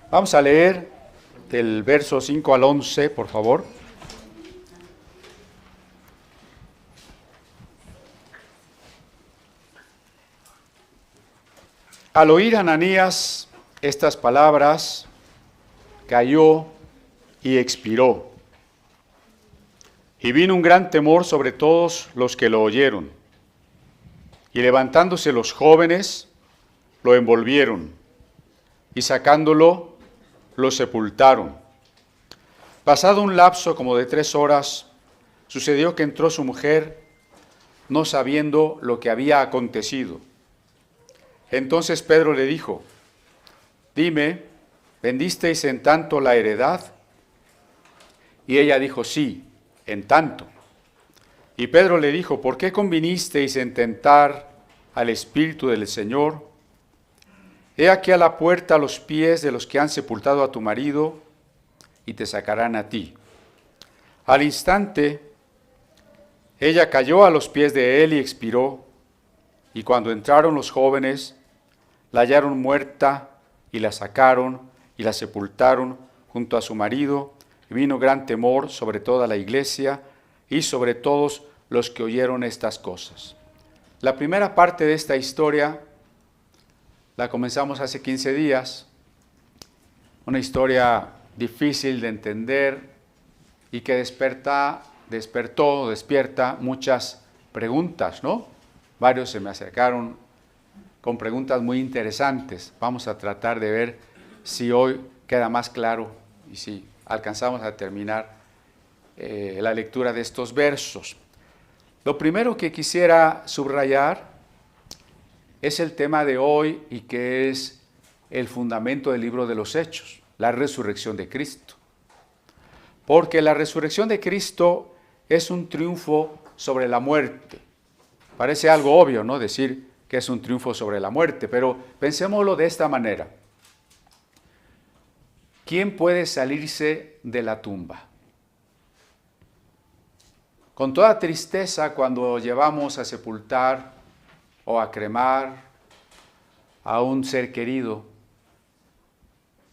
Vamos a leer del verso 5 al 11, por favor. Al oír Ananías estas palabras, cayó y expiró. Y vino un gran temor sobre todos los que lo oyeron. Y levantándose los jóvenes, lo envolvieron, y sacándolo, lo sepultaron. Pasado un lapso como de 3 horas, sucedió que entró su mujer, no sabiendo lo que había acontecido. Entonces Pedro le dijo: dime, ¿vendisteis en tanto la heredad? Y ella dijo: sí, en tanto. Y Pedro le dijo: ¿por qué convinisteis en tentar al Espíritu del Señor? He aquí a la puerta los pies de los que han sepultado a tu marido, y te sacarán a ti. Al instante, ella cayó a los pies de él y expiró, y cuando entraron los jóvenes, la hallaron muerta, y la sacaron, y la sepultaron junto a su marido, y vino gran temor sobre toda la iglesia, y sobre todos los que oyeron estas cosas. La primera parte de esta historia la comenzamos hace 15 días, una historia difícil de entender y que despierta muchas preguntas, ¿no? Varios se me acercaron con preguntas muy interesantes. Vamos a tratar de ver si hoy queda más claro y si alcanzamos a terminar la lectura de estos versos. Lo primero que quisiera subrayar es el tema de hoy y que es el fundamento del libro de los Hechos, la resurrección de Cristo. Porque la resurrección de Cristo es un triunfo sobre la muerte. Parece algo obvio, ¿no? Decir que es un triunfo sobre la muerte, pero pensémoslo de esta manera. ¿Quién puede salirse de la tumba? Con toda tristeza, cuando llevamos a sepultar o a cremar a un ser querido,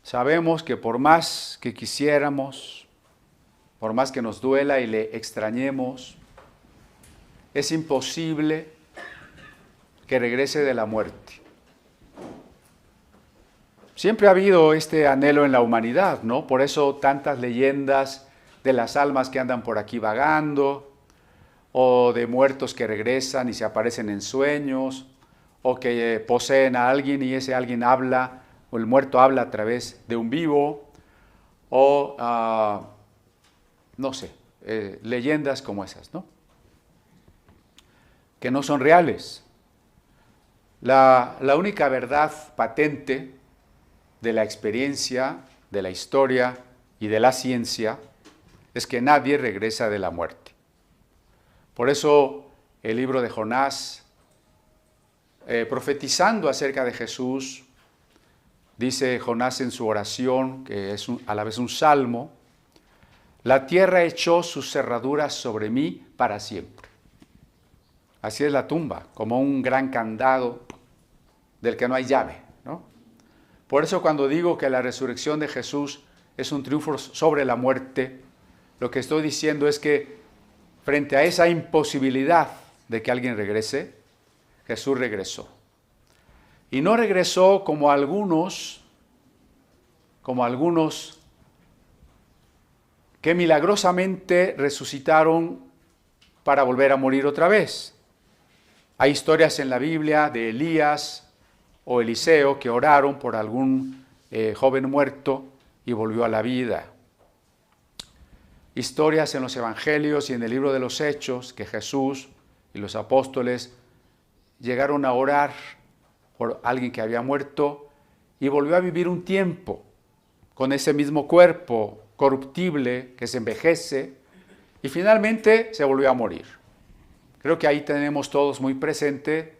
sabemos que por más que quisiéramos, por más que nos duela y le extrañemos, es imposible que regrese de la muerte. Siempre ha habido este anhelo en la humanidad, ¿no? Por eso tantas leyendas de las almas que andan por aquí vagando, o de muertos que regresan y se aparecen en sueños, o que poseen a alguien y ese alguien habla, o el muerto habla a través de un vivo, o leyendas como esas, ¿no? Que no son reales. La única verdad patente de la experiencia, de la historia y de la ciencia es que nadie regresa de la muerte. Por eso el libro de Jonás, profetizando acerca de Jesús, dice Jonás en su oración, que es a la vez un salmo: la tierra echó sus cerraduras sobre mí para siempre. Así es la tumba, como un gran candado del que no hay llave, ¿no? Por eso cuando digo que la resurrección de Jesús es un triunfo sobre la muerte, lo que estoy diciendo es que frente a esa imposibilidad de que alguien regrese, Jesús regresó. Y no regresó como algunos que milagrosamente resucitaron para volver a morir otra vez. Hay historias en la Biblia de Elías o Eliseo que oraron por algún joven muerto y volvió a la vida. Historias en los evangelios y en el libro de los Hechos que Jesús y los apóstoles llegaron a orar por alguien que había muerto y volvió a vivir un tiempo con ese mismo cuerpo corruptible que se envejece y finalmente se volvió a morir. Creo que ahí tenemos todos muy presente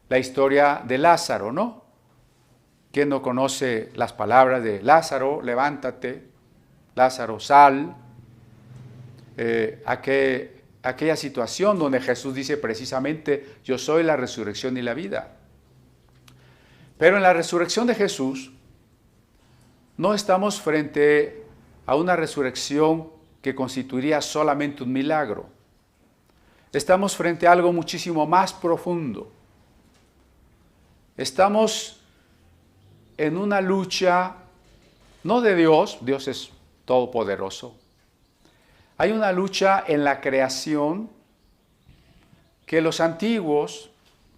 la historia de Lázaro, ¿no? ¿Quién no conoce las palabras de Lázaro, levántate, Lázaro, sal? Aquella situación donde Jesús dice precisamente: yo soy la resurrección y la vida. Pero en la resurrección de Jesús no estamos frente a una resurrección que constituiría solamente un milagro. Estamos frente a algo muchísimo más profundo. Estamos en una lucha, no de Dios, Dios es todopoderoso. Hay una lucha en la creación que los antiguos,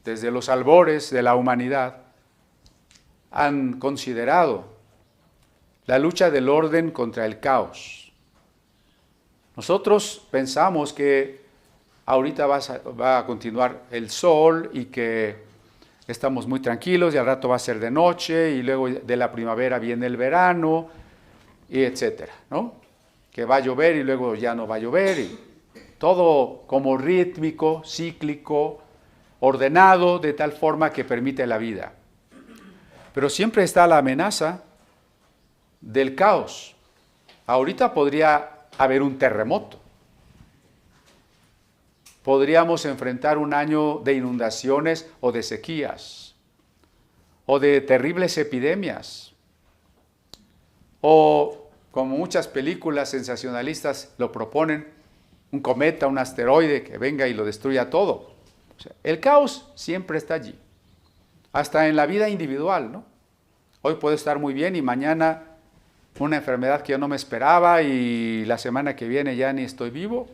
desde los albores de la humanidad, han considerado la lucha del orden contra el caos. Nosotros pensamos que ahorita va a continuar el sol y que estamos muy tranquilos y al rato va a ser de noche y luego de la primavera viene el verano y etcétera, ¿no? Que va a llover y luego ya no va a llover y todo como rítmico, cíclico, ordenado de tal forma que permite la vida. Pero siempre está la amenaza del caos. Ahorita podría haber un terremoto. Podríamos enfrentar un año de inundaciones o de sequías, o de terribles epidemias, o como muchas películas sensacionalistas lo proponen, un cometa, un asteroide que venga y lo destruya todo. O sea, el caos siempre está allí, hasta en la vida individual, ¿no? Hoy puedo estar muy bien y mañana una enfermedad que yo no me esperaba y la semana que viene ya ni estoy vivo.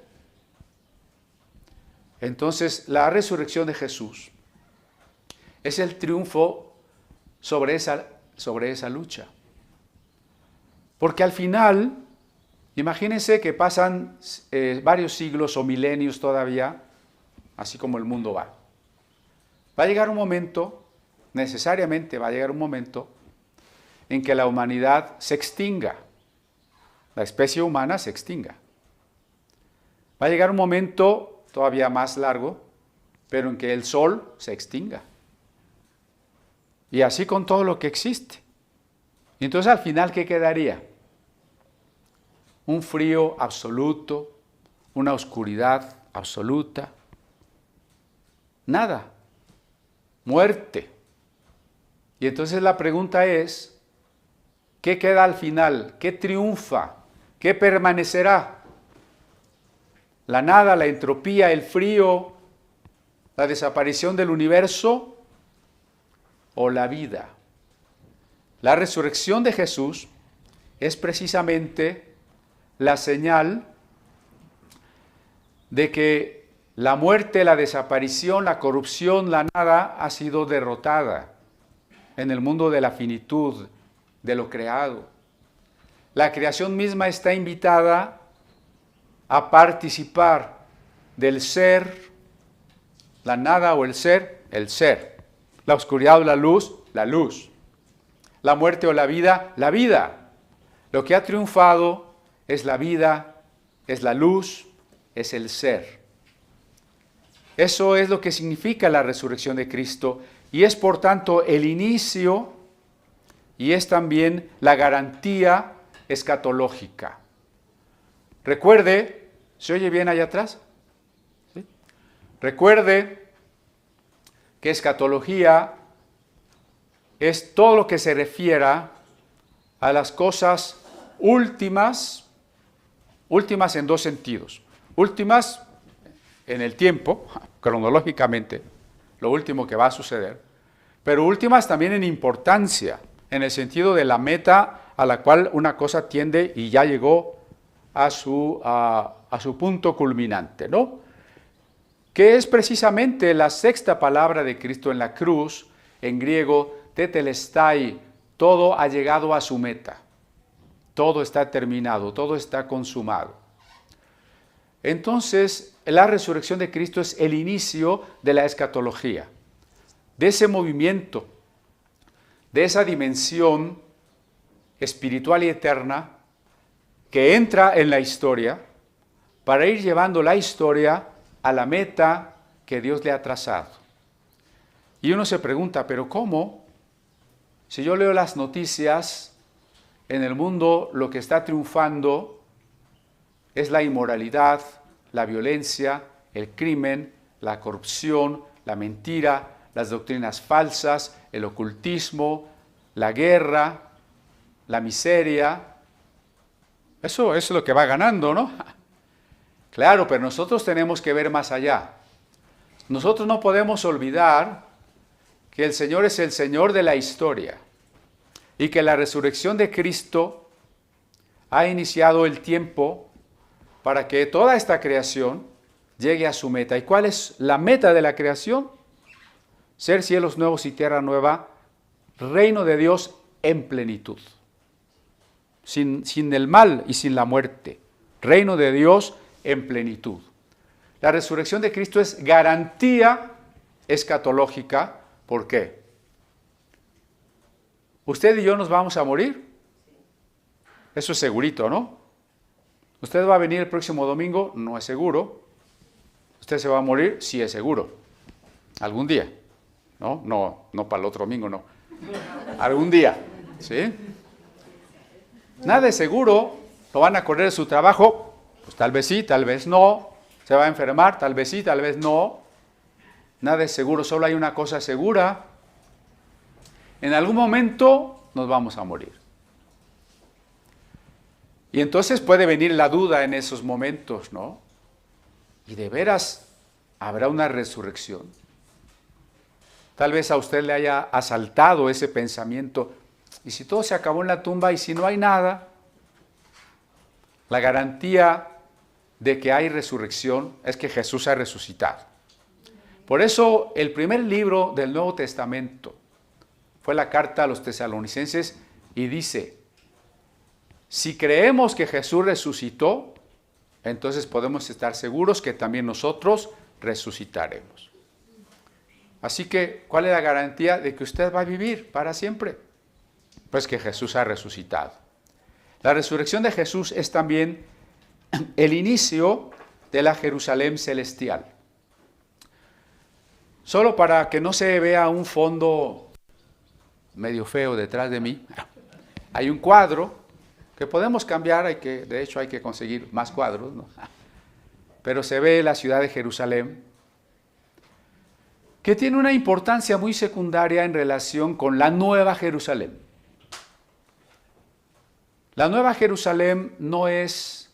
Entonces, la resurrección de Jesús es el triunfo sobre esa lucha. Porque al final, imagínense que pasan varios siglos o milenios todavía, así como el mundo va. Va a llegar un momento, necesariamente va a llegar un momento, en que la humanidad se extinga, la especie humana se extinga. Va a llegar un momento todavía más largo, pero en que el sol se extinga. Y así con todo lo que existe. Y entonces al final, ¿qué quedaría? Un frío absoluto, una oscuridad absoluta, nada, muerte. Y entonces la pregunta es, ¿qué queda al final? ¿Qué triunfa? ¿Qué permanecerá? ¿La nada, la entropía, el frío, la desaparición del universo o la vida? La resurrección de Jesús es precisamente la señal de que la muerte, la desaparición, la corrupción, la nada ha sido derrotada en el mundo de la finitud, de lo creado. La creación misma está invitada a participar del ser, la nada o el ser, la oscuridad o la luz, la muerte o la vida. Lo que ha triunfado es la vida, es la luz, es el ser. Eso es lo que significa la resurrección de Cristo y es por tanto el inicio y es también la garantía escatológica. Recuerde, ¿se oye bien allá atrás? ¿Sí? Recuerde que escatología es todo lo que se refiera a las cosas últimas en dos sentidos. Últimas en el tiempo, cronológicamente, lo último que va a suceder, pero últimas también en importancia, en el sentido de la meta a la cual una cosa tiende y ya llegó a su punto culminante, ¿no? Que es precisamente la sexta palabra de Cristo en la cruz, en griego, tetelestai, todo ha llegado a su meta, todo está terminado, todo está consumado. Entonces, la resurrección de Cristo es el inicio de la escatología, de ese movimiento, de esa dimensión espiritual y eterna que entra en la historia para ir llevando la historia a la meta que Dios le ha trazado. Y uno se pregunta, ¿pero cómo? Si yo leo las noticias, en el mundo lo que está triunfando es la inmoralidad, la violencia, el crimen, la corrupción, la mentira, las doctrinas falsas, el ocultismo, la guerra, la miseria. Eso es lo que va ganando, ¿no? Claro, pero nosotros tenemos que ver más allá. Nosotros no podemos olvidar que el Señor es el Señor de la historia y que la resurrección de Cristo ha iniciado el tiempo para que toda esta creación llegue a su meta. ¿Y cuál es la meta de la creación? Ser cielos nuevos y tierra nueva, reino de Dios en plenitud. Sin el mal y sin la muerte. Reino de Dios en plenitud. La resurrección de Cristo es garantía escatológica. ¿Por qué? ¿Usted y yo nos vamos a morir? Eso es segurito, ¿no? ¿Usted va a venir el próximo domingo? No es seguro. ¿Usted se va a morir? Sí es seguro. Algún día. No para el otro domingo, no. Algún día, ¿sí? Nada es seguro. Lo van a correr de su trabajo. Pues tal vez sí, tal vez no. Se va a enfermar, tal vez sí, tal vez no. Nada es seguro, solo hay una cosa segura. En algún momento nos vamos a morir. Y entonces puede venir la duda en esos momentos, ¿no? ¿Y de veras habrá una resurrección? Tal vez a usted le haya asaltado ese pensamiento. ¿Y si todo se acabó en la tumba y si no hay nada? La garantía de que hay resurrección es que Jesús ha resucitado. Por eso el primer libro del Nuevo Testamento fue la carta a los tesalonicenses y dice, si creemos que Jesús resucitó, entonces podemos estar seguros que también nosotros resucitaremos. Así que, ¿cuál es la garantía de que usted va a vivir para siempre? Pues que Jesús ha resucitado. La resurrección de Jesús es también el inicio de la Jerusalén celestial. Solo para que no se vea un fondo medio feo detrás de mí, hay un cuadro que podemos cambiar, de hecho hay que conseguir más cuadros, ¿no? Pero se ve la ciudad de Jerusalén, que tiene una importancia muy secundaria en relación con la Nueva Jerusalén. La Nueva Jerusalén no es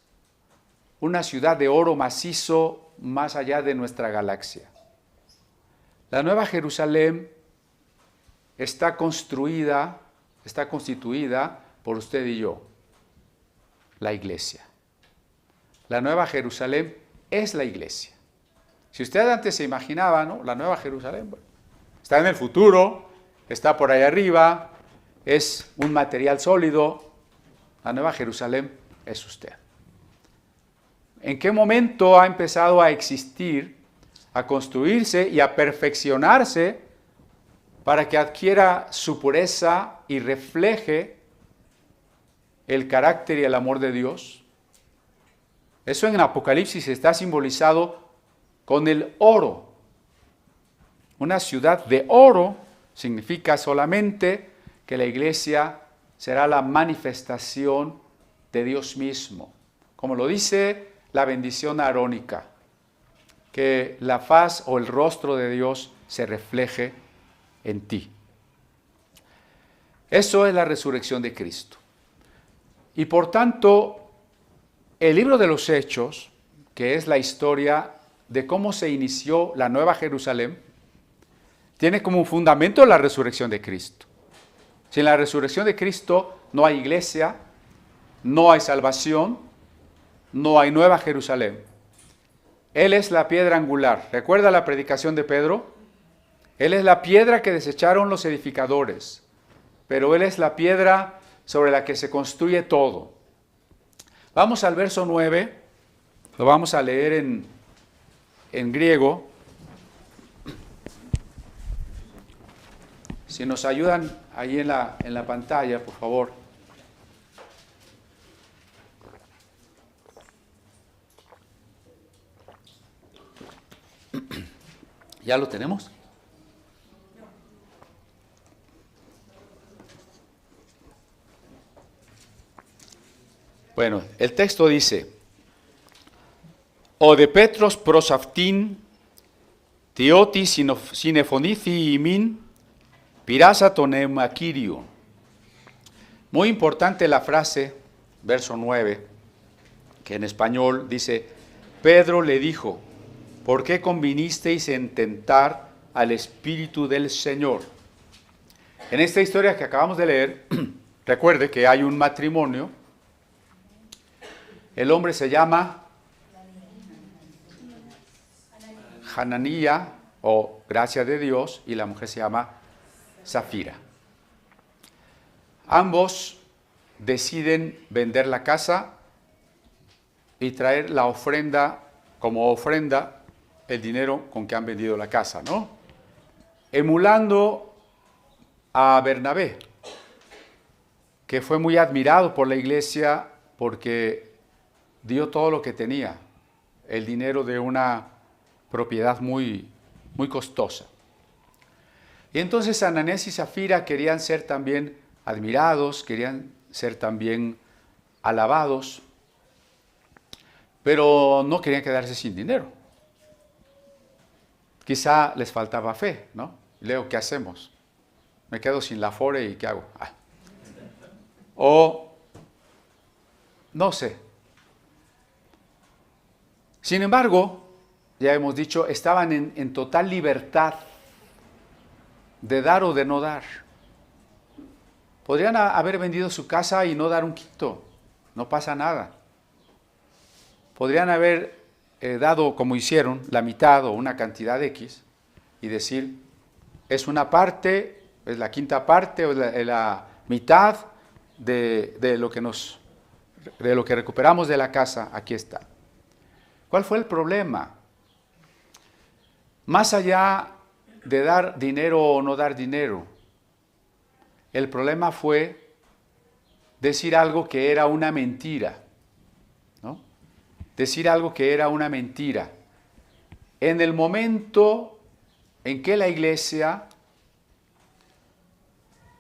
una ciudad de oro macizo más allá de nuestra galaxia. La Nueva Jerusalén está constituida por usted y yo, la iglesia. La Nueva Jerusalén es la iglesia. Si usted antes se imaginaba, ¿no? La Nueva Jerusalén, bueno, está en el futuro, está por ahí arriba, es un material sólido. La Nueva Jerusalén es usted. ¿En qué momento ha empezado a existir, a construirse y a perfeccionarse para que adquiera su pureza y refleje el carácter y el amor de Dios? Eso en Apocalipsis está simbolizado con el oro. Una ciudad de oro significa solamente que la iglesia será la manifestación de Dios mismo. Como lo dice la bendición arónica, que la faz o el rostro de Dios se refleje en ti. Eso es la resurrección de Cristo. Y por tanto, el libro de los Hechos, que es la historia de cómo se inició la Nueva Jerusalén, tiene como un fundamento la resurrección de Cristo. Sin la resurrección de Cristo no hay iglesia, no hay salvación, no hay Nueva Jerusalén. Él es la piedra angular. ¿Recuerda la predicación de Pedro? Él es la piedra que desecharon los edificadores, pero Él es la piedra sobre la que se construye todo. Vamos al verso 9, lo vamos a leer en griego. Si nos ayudan ahí en la pantalla, por favor. ¿Ya lo tenemos? Bueno, el texto dice, o de Petros prosaftin, tioti sinefonithi imin, pirasa tonemakirion. Muy importante la frase, verso 9, que en español dice, Pedro le dijo, ¿por qué convinisteis en tentar al Espíritu del Señor? En esta historia que acabamos de leer, recuerde que hay un matrimonio. El hombre se llama Hananía o gracia de Dios y la mujer se llama Zafira. Ambos deciden vender la casa y traer la ofrenda, como ofrenda, el dinero con que han vendido la casa, ¿no? Emulando a Bernabé, que fue muy admirado por la iglesia porque dio todo lo que tenía, el dinero de una propiedad muy costosa. Y entonces Ananías y Zafira querían ser también admirados, querían ser también alabados, pero no querían quedarse sin dinero. Quizá les faltaba fe, ¿no? Leo, ¿qué hacemos? Me quedo sin la Afore y ¿qué hago? O, no sé. Sin embargo, ya hemos dicho, estaban en total libertad de dar o de no dar. Podrían haber vendido su casa y no dar un quinto, no pasa nada. Podrían haber dado, como hicieron, la mitad o una cantidad X y decir, es una parte, es la quinta parte o la mitad de lo que recuperamos de la casa, aquí está. ¿Cuál fue el problema? Más allá de dar dinero o no dar dinero, el problema fue decir algo que era una mentira, ¿no? Decir algo que era una mentira. En el momento en que la iglesia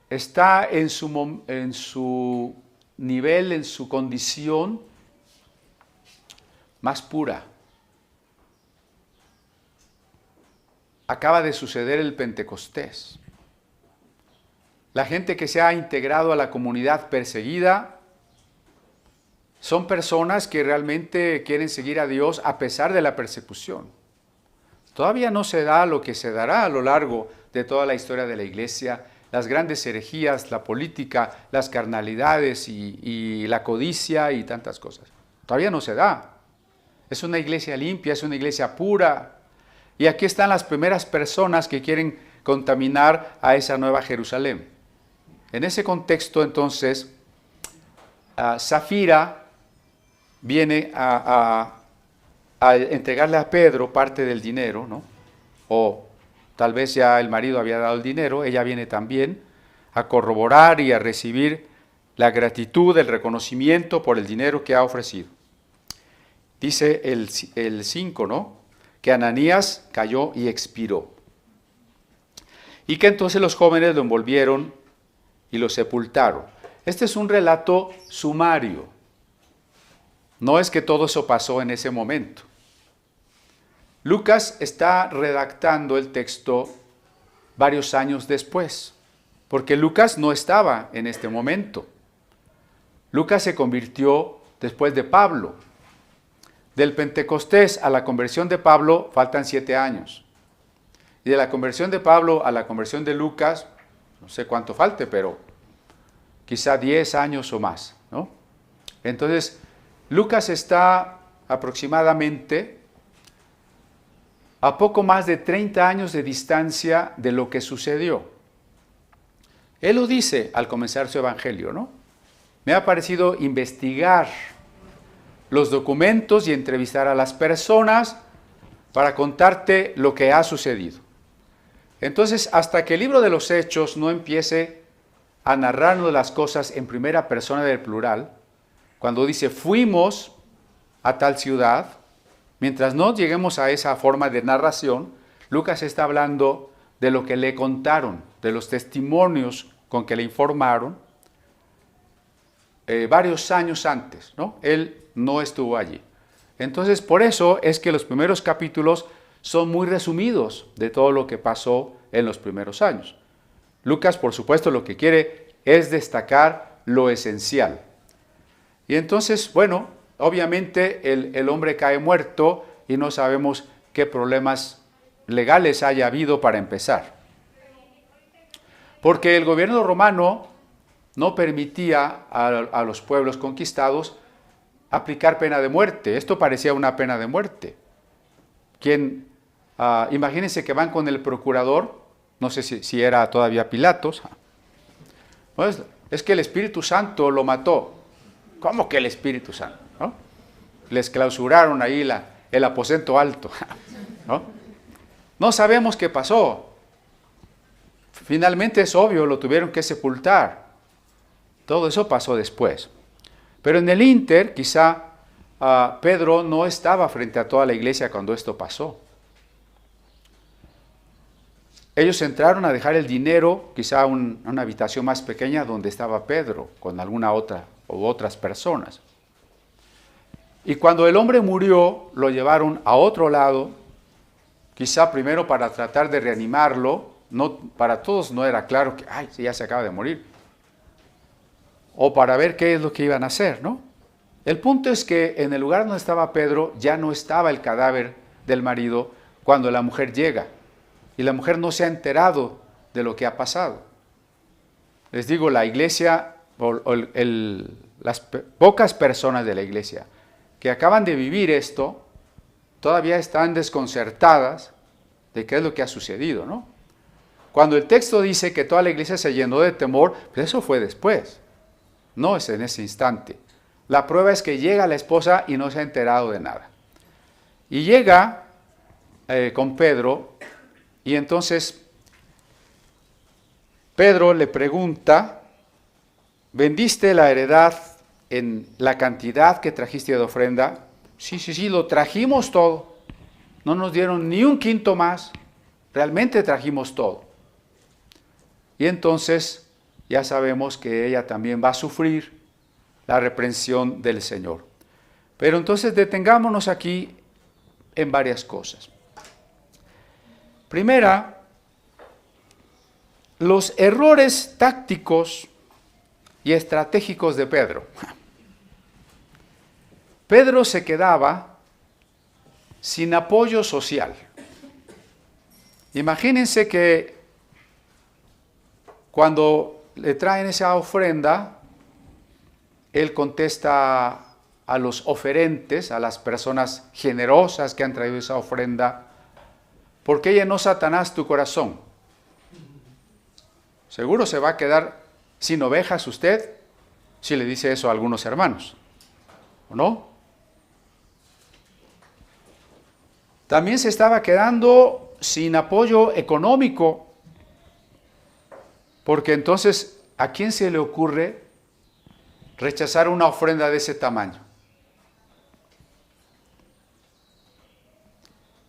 está en su nivel, en su condición más pura. Acaba de suceder el Pentecostés. La gente que se ha integrado a la comunidad perseguida son personas que realmente quieren seguir a Dios a pesar de la persecución. Todavía no se da lo que se dará a lo largo de toda la historia de la iglesia, las grandes herejías, la política, las carnalidades y la codicia y tantas cosas. Todavía no se da. Es una iglesia limpia, es una iglesia pura. Y aquí están las primeras personas que quieren contaminar a esa nueva Jerusalén. En ese contexto, entonces, Zafira viene a entregarle a Pedro parte del dinero, ¿no? O tal vez ya el marido había dado el dinero, ella viene también a corroborar y a recibir la gratitud, el reconocimiento por el dinero que ha ofrecido. Dice el 5, ¿no? Que Ananías cayó y expiró. Y que entonces los jóvenes lo envolvieron y lo sepultaron. Este es un relato sumario. No es que todo eso pasó en ese momento. Lucas está redactando el texto varios años después, porque Lucas no estaba en este momento. Lucas se convirtió después de Pablo. Del Pentecostés a la conversión de Pablo faltan 7 años. Y de la conversión de Pablo a la conversión de Lucas, no sé cuánto falte, pero quizá 10 años o más, ¿no? Entonces, Lucas está aproximadamente a poco más de 30 años de distancia de lo que sucedió. Él lo dice al comenzar su evangelio, ¿no? Me ha parecido investigar los documentos y entrevistar a las personas para contarte lo que ha sucedido. Entonces, hasta que el libro de los Hechos no empiece a narrarnos las cosas en primera persona del plural, cuando dice fuimos a tal ciudad, mientras no lleguemos a esa forma de narración, Lucas está hablando de lo que le contaron, de los testimonios con que le informaron varios años antes, ¿no? Él no estuvo allí. Entonces, por eso es que los primeros capítulos son muy resumidos de todo lo que pasó en los primeros años. Lucas, por supuesto, lo que quiere es destacar lo esencial. Y entonces, bueno, obviamente el hombre cae muerto y no sabemos qué problemas legales haya habido para empezar. Porque el gobierno romano no permitía a los pueblos conquistados aplicar pena de muerte. Esto parecía una pena de muerte. Imagínense que van con el procurador, no sé si era todavía Pilatos. Pues, es que el Espíritu Santo lo mató. ¿Cómo que el Espíritu Santo? ¿No? Les clausuraron ahí el aposento alto. ¿No? No sabemos qué pasó. Finalmente es obvio, lo tuvieron que sepultar. Todo eso pasó después. Pero en el ínter, quizá Pedro no estaba frente a toda la iglesia cuando esto pasó. Ellos entraron a dejar el dinero, quizá una habitación más pequeña donde estaba Pedro, con alguna otra o otras personas. Y cuando el hombre murió, lo llevaron a otro lado, quizá primero para tratar de reanimarlo. No, para todos no era claro que, sí, ya se acaba de morir. O para ver qué es lo que iban a hacer, ¿no? El punto es que en el lugar donde estaba Pedro ya no estaba el cadáver del marido cuando la mujer llega. Y la mujer no se ha enterado de lo que ha pasado. Les digo, la iglesia, las pocas personas de la iglesia que acaban de vivir esto, todavía están desconcertadas de qué es lo que ha sucedido, ¿no? Cuando el texto dice que toda la iglesia se llenó de temor, pues eso fue después, no es en ese instante. La prueba es que llega la esposa y no se ha enterado de nada. Y llega con Pedro, y entonces Pedro le pregunta, ¿vendiste la heredad en la cantidad que trajiste de ofrenda? Sí, lo trajimos todo. No nos dieron ni un quinto más. Realmente trajimos todo. Y entonces ya sabemos que ella también va a sufrir la reprensión del Señor. Pero entonces detengámonos aquí en varias cosas. Primera, los errores tácticos y estratégicos de Pedro. Pedro se quedaba sin apoyo social. Imagínense que cuando le traen esa ofrenda, él contesta a los oferentes, a las personas generosas que han traído esa ofrenda, ¿por qué llenó Satanás tu corazón? Seguro se va a quedar sin ovejas usted si le dice eso a algunos hermanos, ¿o no? También se estaba quedando sin apoyo económico, porque entonces, ¿a quién se le ocurre rechazar una ofrenda de ese tamaño?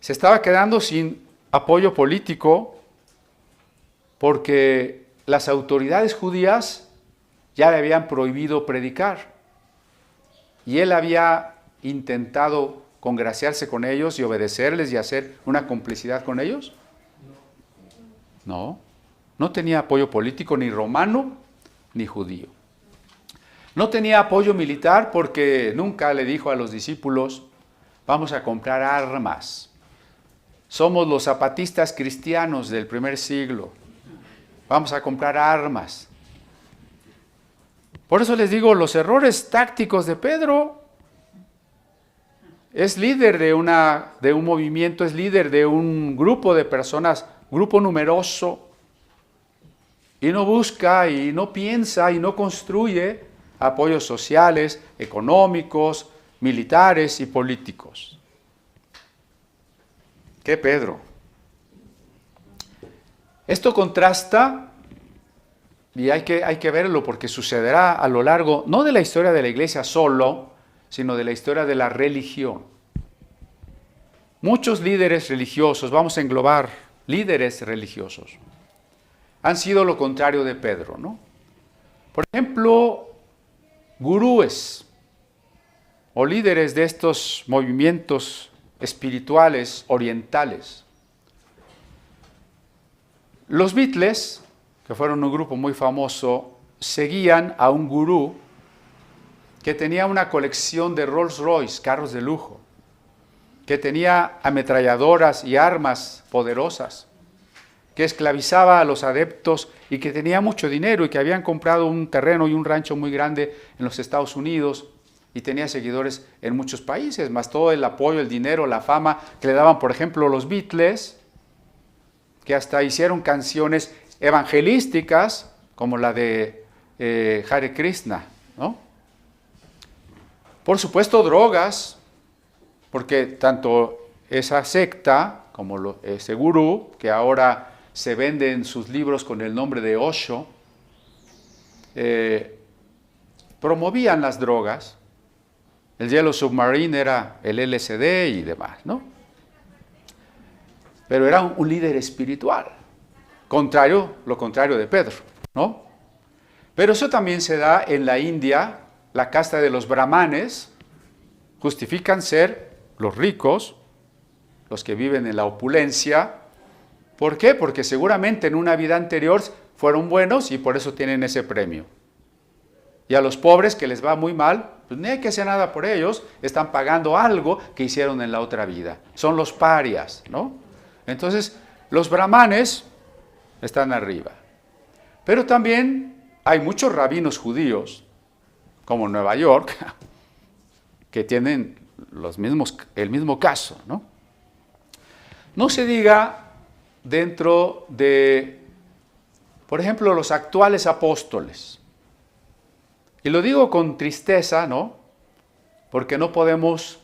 Se estaba quedando sin apoyo político porque las autoridades judías ya le habían prohibido predicar y él había intentado congraciarse con ellos y obedecerles y hacer una complicidad con ellos. No tenía apoyo político ni romano ni judío. No tenía apoyo militar porque nunca le dijo a los discípulos, vamos a comprar armas. Somos los zapatistas cristianos del primer siglo. Vamos a comprar armas. Por eso les digo, los errores tácticos de Pedro. Es líder de un movimiento, es líder de un grupo de personas, grupo numeroso, y no busca, y no piensa, y no construye apoyos sociales, económicos, militares y políticos. ¿Qué Pedro? Esto contrasta, y hay que verlo porque sucederá a lo largo, no de la historia de la iglesia solo, sino de la historia de la religión. Muchos líderes religiosos, vamos a englobar líderes religiosos, han sido lo contrario de Pedro, ¿no? Por ejemplo, gurúes o líderes de estos movimientos espirituales orientales. Los Beatles, que fueron un grupo muy famoso seguían a un gurú que tenía una colección de Rolls Royce, carros de lujo, que tenía ametralladoras y armas poderosas, que esclavizaba a los adeptos y que tenía mucho dinero y que habían comprado un terreno y un rancho muy grande en los Estados Unidos y tenía seguidores en muchos países, más todo el apoyo, el dinero, la fama que le daban, por ejemplo, los Beatles, que hasta hicieron canciones evangelísticas como la de Hare Krishna, ¿no? Por supuesto, drogas, porque tanto esa secta como ese gurú, que ahora se vende en sus libros con el nombre de Osho, promovían las drogas. El Yellow Submarine era el LSD y demás, ¿no? Pero era un líder espiritual, lo contrario de Pedro, ¿no? Pero eso también se da en la India. La casta de los brahmanes justifican ser los ricos, los que viven en la opulencia. ¿Por qué? Porque seguramente en una vida anterior fueron buenos y por eso tienen ese premio. Y a los pobres que les va muy mal, pues ni hay que hacer nada por ellos, están pagando algo que hicieron en la otra vida. Son los parias, ¿no? Entonces, los brahmanes están arriba. Pero también hay muchos rabinos judíos, como en Nueva York, que tienen el mismo caso, ¿no? No se diga dentro de, por ejemplo, los actuales apóstoles. Y lo digo con tristeza, ¿no? Porque no podemos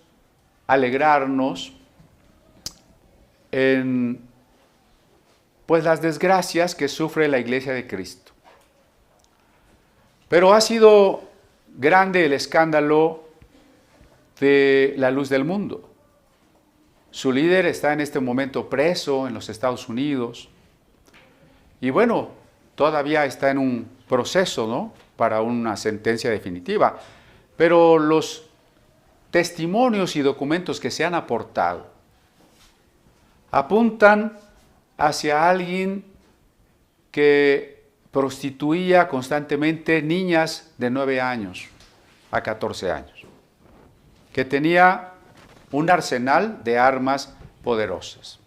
alegrarnos en pues las desgracias que sufre la Iglesia de Cristo. Pero ha sido grande el escándalo de la Luz del Mundo. Su líder está en este momento preso en los Estados Unidos. Y bueno, todavía está en un proceso, ¿no?, para una sentencia definitiva. Pero los testimonios y documentos que se han aportado apuntan hacia alguien que prostituía constantemente niñas de 9 años a 14 años, que tenía un arsenal de armas poderosas,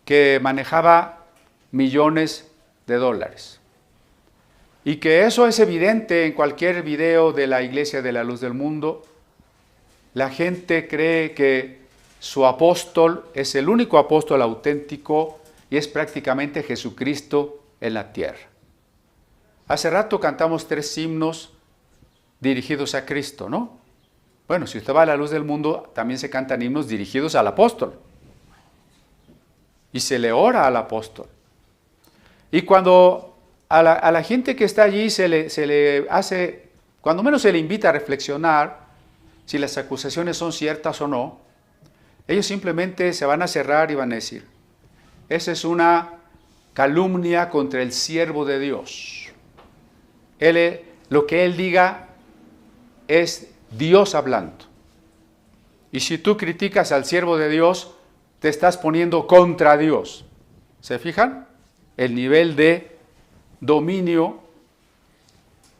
que manejaba millones de dólares. Y que eso es evidente en cualquier video de la Iglesia de la Luz del Mundo. La gente cree que su apóstol es el único apóstol auténtico y es prácticamente Jesucristo en la tierra. Hace rato cantamos 3 himnos dirigidos a Cristo, ¿no? Bueno, si usted va a la Luz del Mundo, también se cantan himnos dirigidos al apóstol. Y se le ora al apóstol. Y cuando a la gente que está allí se le hace, cuando menos se le invita a reflexionar si las acusaciones son ciertas o no, ellos simplemente se van a cerrar y van a decir, esa es una calumnia contra el siervo de Dios. Lo que él diga es Dios hablando. Y si tú criticas al siervo de Dios, te estás poniendo contra Dios. ¿Se fijan? El nivel de dominio,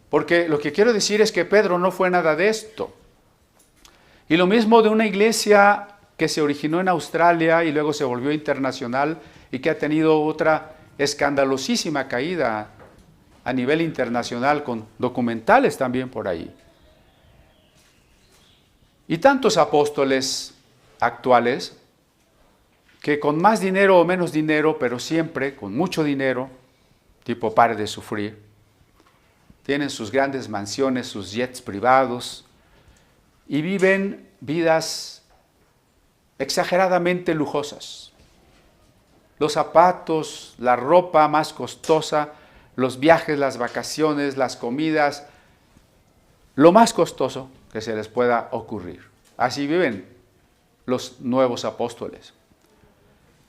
porque lo que quiero decir es que Pedro no fue nada de esto. Y lo mismo de una iglesia que se originó en Australia y luego se volvió internacional y que ha tenido otra escandalosísima caída a nivel internacional con documentales también por ahí. Y tantos apóstoles actuales que con más dinero o menos dinero, pero siempre con mucho dinero, tipo Pare de Sufrir, tienen sus grandes mansiones, sus jets privados y viven vidas exageradamente lujosas. Los zapatos, la ropa más costosa, los viajes, las vacaciones, las comidas, lo más costoso que se les pueda ocurrir. Así viven los nuevos apóstoles.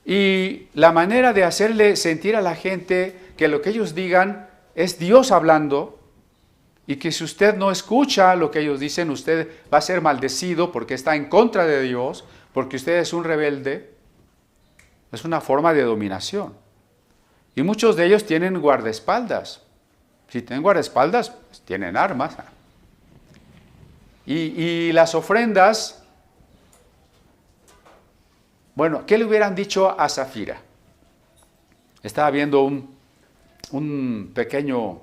Y la manera de hacerle sentir a la gente que lo que ellos digan es Dios hablando y que si usted no escucha lo que ellos dicen, usted va a ser maldecido porque está en contra de Dios, porque usted es un rebelde, es una forma de dominación. Y muchos de ellos tienen guardaespaldas. Si tienen guardaespaldas, pues tienen armas. Y las ofrendas, bueno, ¿qué le hubieran dicho a Safira? Estaba viendo un pequeño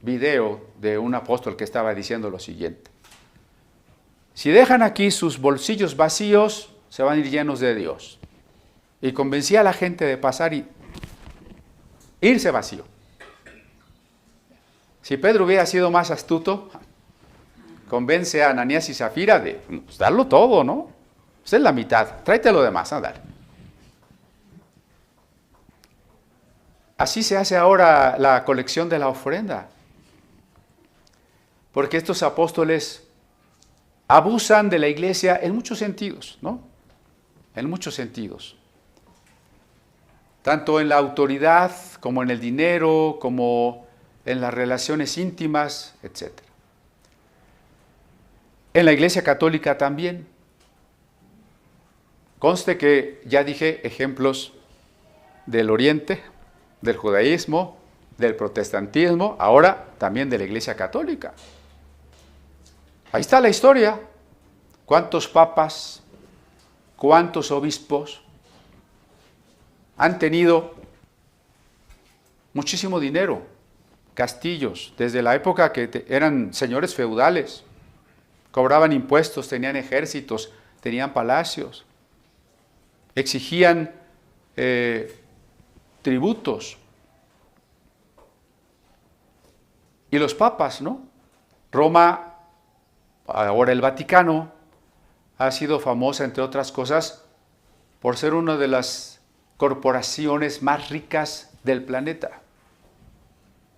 video de un apóstol que estaba diciendo lo siguiente. Si dejan aquí sus bolsillos vacíos, se van a ir llenos de Dios. Y convencía a la gente de pasar y irse vacío. Si Pedro hubiera sido más astuto, convence a Ananías y Zafira de pues, darlo todo, ¿no? Pues es la mitad, tráete lo demás, dale. Así se hace ahora la colección de la ofrenda. Porque estos apóstoles abusan de la iglesia en muchos sentidos, ¿no? En muchos sentidos. Tanto en la autoridad, como en el dinero, como en las relaciones íntimas, etc. En la Iglesia Católica también. Conste que ya dije ejemplos del Oriente, del judaísmo, del protestantismo, ahora también de la Iglesia Católica. Ahí está la historia. ¿Cuántos papas, cuántos obispos han tenido muchísimo dinero? Castillos, desde la época que eran señores feudales. Cobraban impuestos, tenían ejércitos, tenían palacios, exigían tributos. Y los papas, ¿no? Roma, ahora el Vaticano, ha sido famosa, entre otras cosas, por ser una de las corporaciones más ricas del planeta,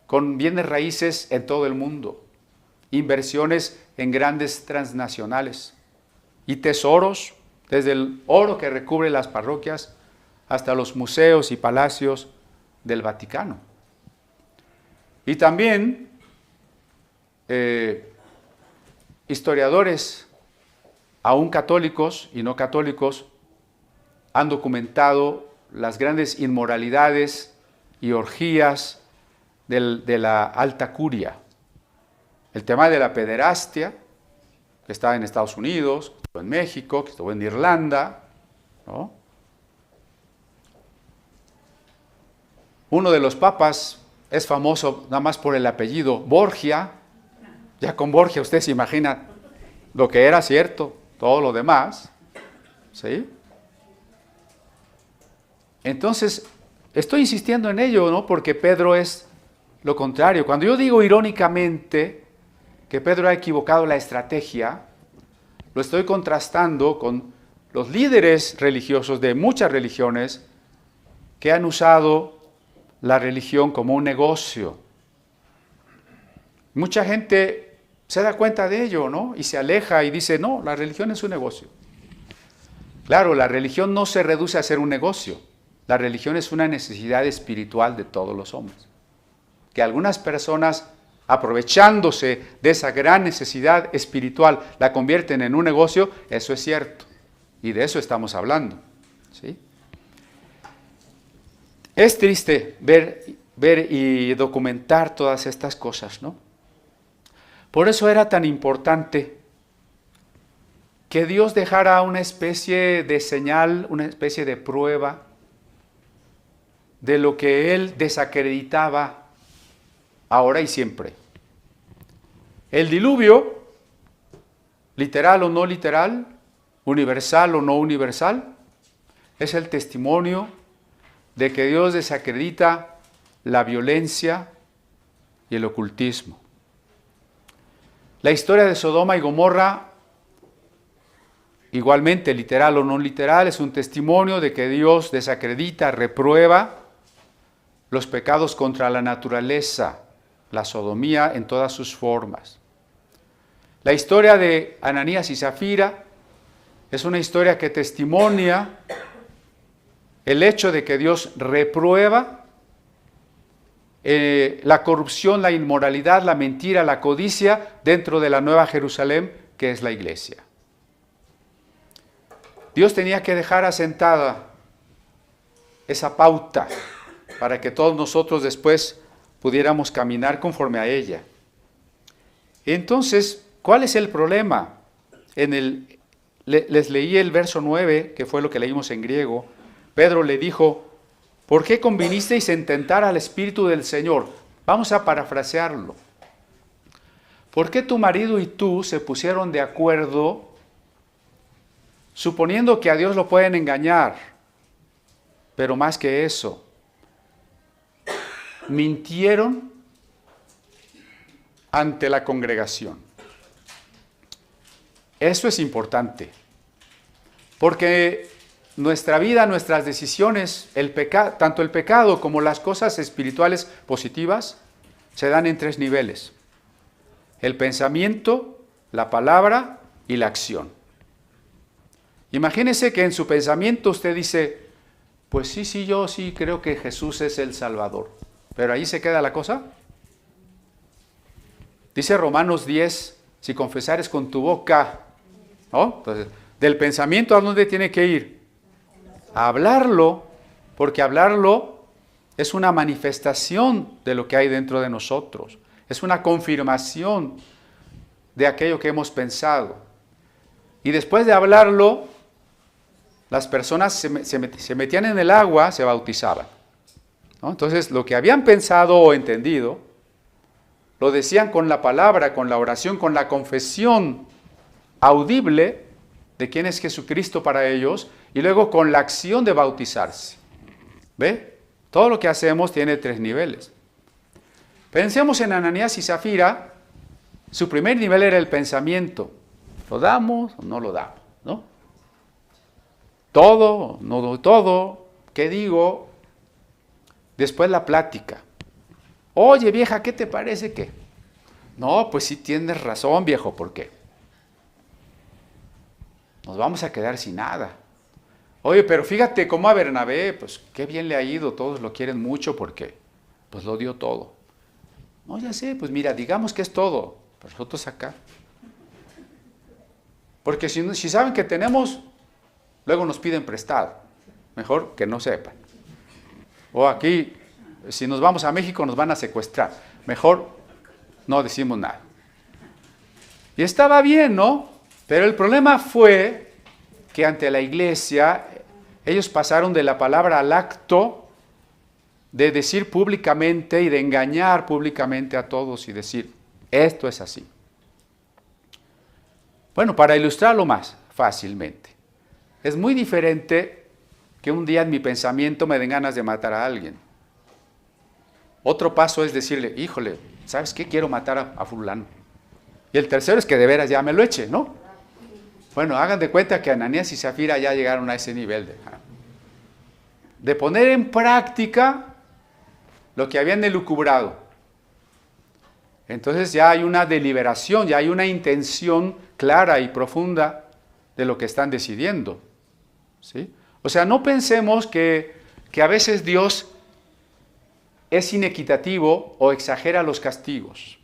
con bienes raíces en todo el mundo, inversiones en grandes transnacionales y tesoros, desde el oro que recubre las parroquias hasta los museos y palacios del Vaticano. Y también historiadores, aún católicos y no católicos, han documentado las grandes inmoralidades y orgías de la alta curia. El tema de la pederastia, que está en Estados Unidos, que estuvo en México, que estuvo en Irlanda, ¿no? Uno de los papas es famoso nada más por el apellido Borgia. Ya con Borgia usted se imagina lo que era cierto, todo lo demás, ¿sí? Entonces, estoy insistiendo en ello, ¿no? Porque Pedro es lo contrario. Cuando yo digo irónicamente que Pedro ha equivocado la estrategia, lo estoy contrastando con los líderes religiosos de muchas religiones que han usado la religión como un negocio. Mucha gente se da cuenta de ello, ¿no? Y se aleja y dice, no, la religión es un negocio. Claro, la religión no se reduce a ser un negocio. La religión es una necesidad espiritual de todos los hombres. Que algunas personas, aprovechándose de esa gran necesidad espiritual, la convierten en un negocio, eso es cierto. Y de eso estamos hablando, ¿sí? Es triste ver y documentar todas estas cosas, ¿no? Por eso era tan importante que Dios dejara una especie de señal, una especie de prueba de lo que Él desacreditaba ahora y siempre. El diluvio, literal o no literal, universal o no universal, es el testimonio de que Dios desacredita la violencia y el ocultismo. La historia de Sodoma y Gomorra, igualmente literal o no literal, es un testimonio de que Dios desacredita, reprueba los pecados contra la naturaleza, la sodomía en todas sus formas. La historia de Ananías y Zafira es una historia que testimonia el hecho de que Dios reprueba la corrupción, la inmoralidad, la mentira, la codicia dentro de la Nueva Jerusalén, que es la iglesia. Dios tenía que dejar asentada esa pauta para que todos nosotros después pudiéramos caminar conforme a ella. Entonces, ¿cuál es el problema? Les leí el verso 9, que fue lo que leímos en griego. Pedro le dijo, ¿por qué convinisteis en tentar al Espíritu del Señor? Vamos a parafrasearlo. ¿Por qué tu marido y tú se pusieron de acuerdo suponiendo que a Dios lo pueden engañar? Pero más que eso, mintieron ante la congregación. Eso es importante, porque nuestra vida, nuestras decisiones, tanto el pecado como las cosas espirituales positivas, se dan en 3 niveles. El pensamiento, la palabra y la acción. Imagínese que en su pensamiento usted dice, pues sí, yo sí creo que Jesús es el Salvador. Pero ahí se queda la cosa. Dice Romanos 10, si confesares con tu boca, ¿no? Entonces, del pensamiento, ¿a dónde tiene que ir? A hablarlo, porque hablarlo es una manifestación de lo que hay dentro de nosotros. Es una confirmación de aquello que hemos pensado. Y después de hablarlo, las personas se metían en el agua, se bautizaban, ¿no? Entonces, lo que habían pensado o entendido, lo decían con la palabra, con la oración, con la confesión audible de quién es Jesucristo para ellos, y luego con la acción de bautizarse. ¿Ve? Todo lo que hacemos tiene 3 niveles. Pensemos en Ananías y Zafira. Su primer nivel era el pensamiento. ¿Lo damos o no lo damos? ¿No? Todo, no doy todo. ¿Qué digo? Después la plática. Oye, vieja, ¿qué te parece que? No, pues sí tienes razón, viejo, ¿por qué? Nos vamos a quedar sin nada. Oye, pero fíjate cómo a Bernabé, pues qué bien le ha ido, todos lo quieren mucho porque pues lo dio todo. No, ya sé, pues mira, digamos que es todo, pero nosotros acá. Porque si saben que tenemos, luego nos piden prestado. Mejor que no sepan. O aquí, si nos vamos a México, nos van a secuestrar. Mejor no decimos nada. Y estaba bien, ¿no? Pero el problema fue que ante la iglesia, ellos pasaron de la palabra al acto de decir públicamente y de engañar públicamente a todos y decir, esto es así. Bueno, para ilustrarlo más fácilmente, es muy diferente que un día en mi pensamiento me den ganas de matar a alguien. Otro paso es decirle, híjole, ¿sabes qué? Quiero matar a fulano. Y el tercero es que de veras ya me lo eche, ¿no? Bueno, hagan de cuenta que Ananías y Zafira ya llegaron a ese nivel de poner en práctica lo que habían elucubrado. Entonces ya hay una deliberación, ya hay una intención clara y profunda de lo que están decidiendo, ¿sí? O sea, no pensemos que a veces Dios es inequitativo o exagera los castigos.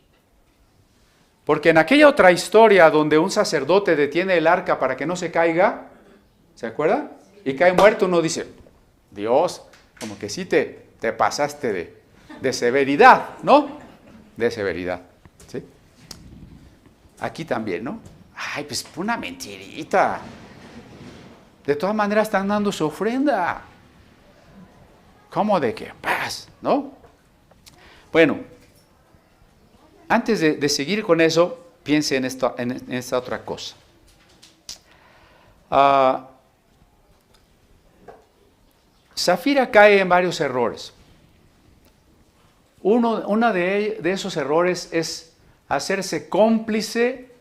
Porque en aquella otra historia donde un sacerdote detiene el arca para que no se caiga, ¿se acuerda? Y cae muerto, uno dice, Dios, como que sí te pasaste de severidad, ¿no? De severidad, ¿sí? Aquí también, ¿no? Ay, pues una mentirita. De todas maneras están dando su ofrenda. ¿Cómo de qué? Paz, ¿no? Bueno, antes de seguir con eso, piense en esta otra cosa. Zafira cae en varios errores. Uno de esos errores es hacerse cómplice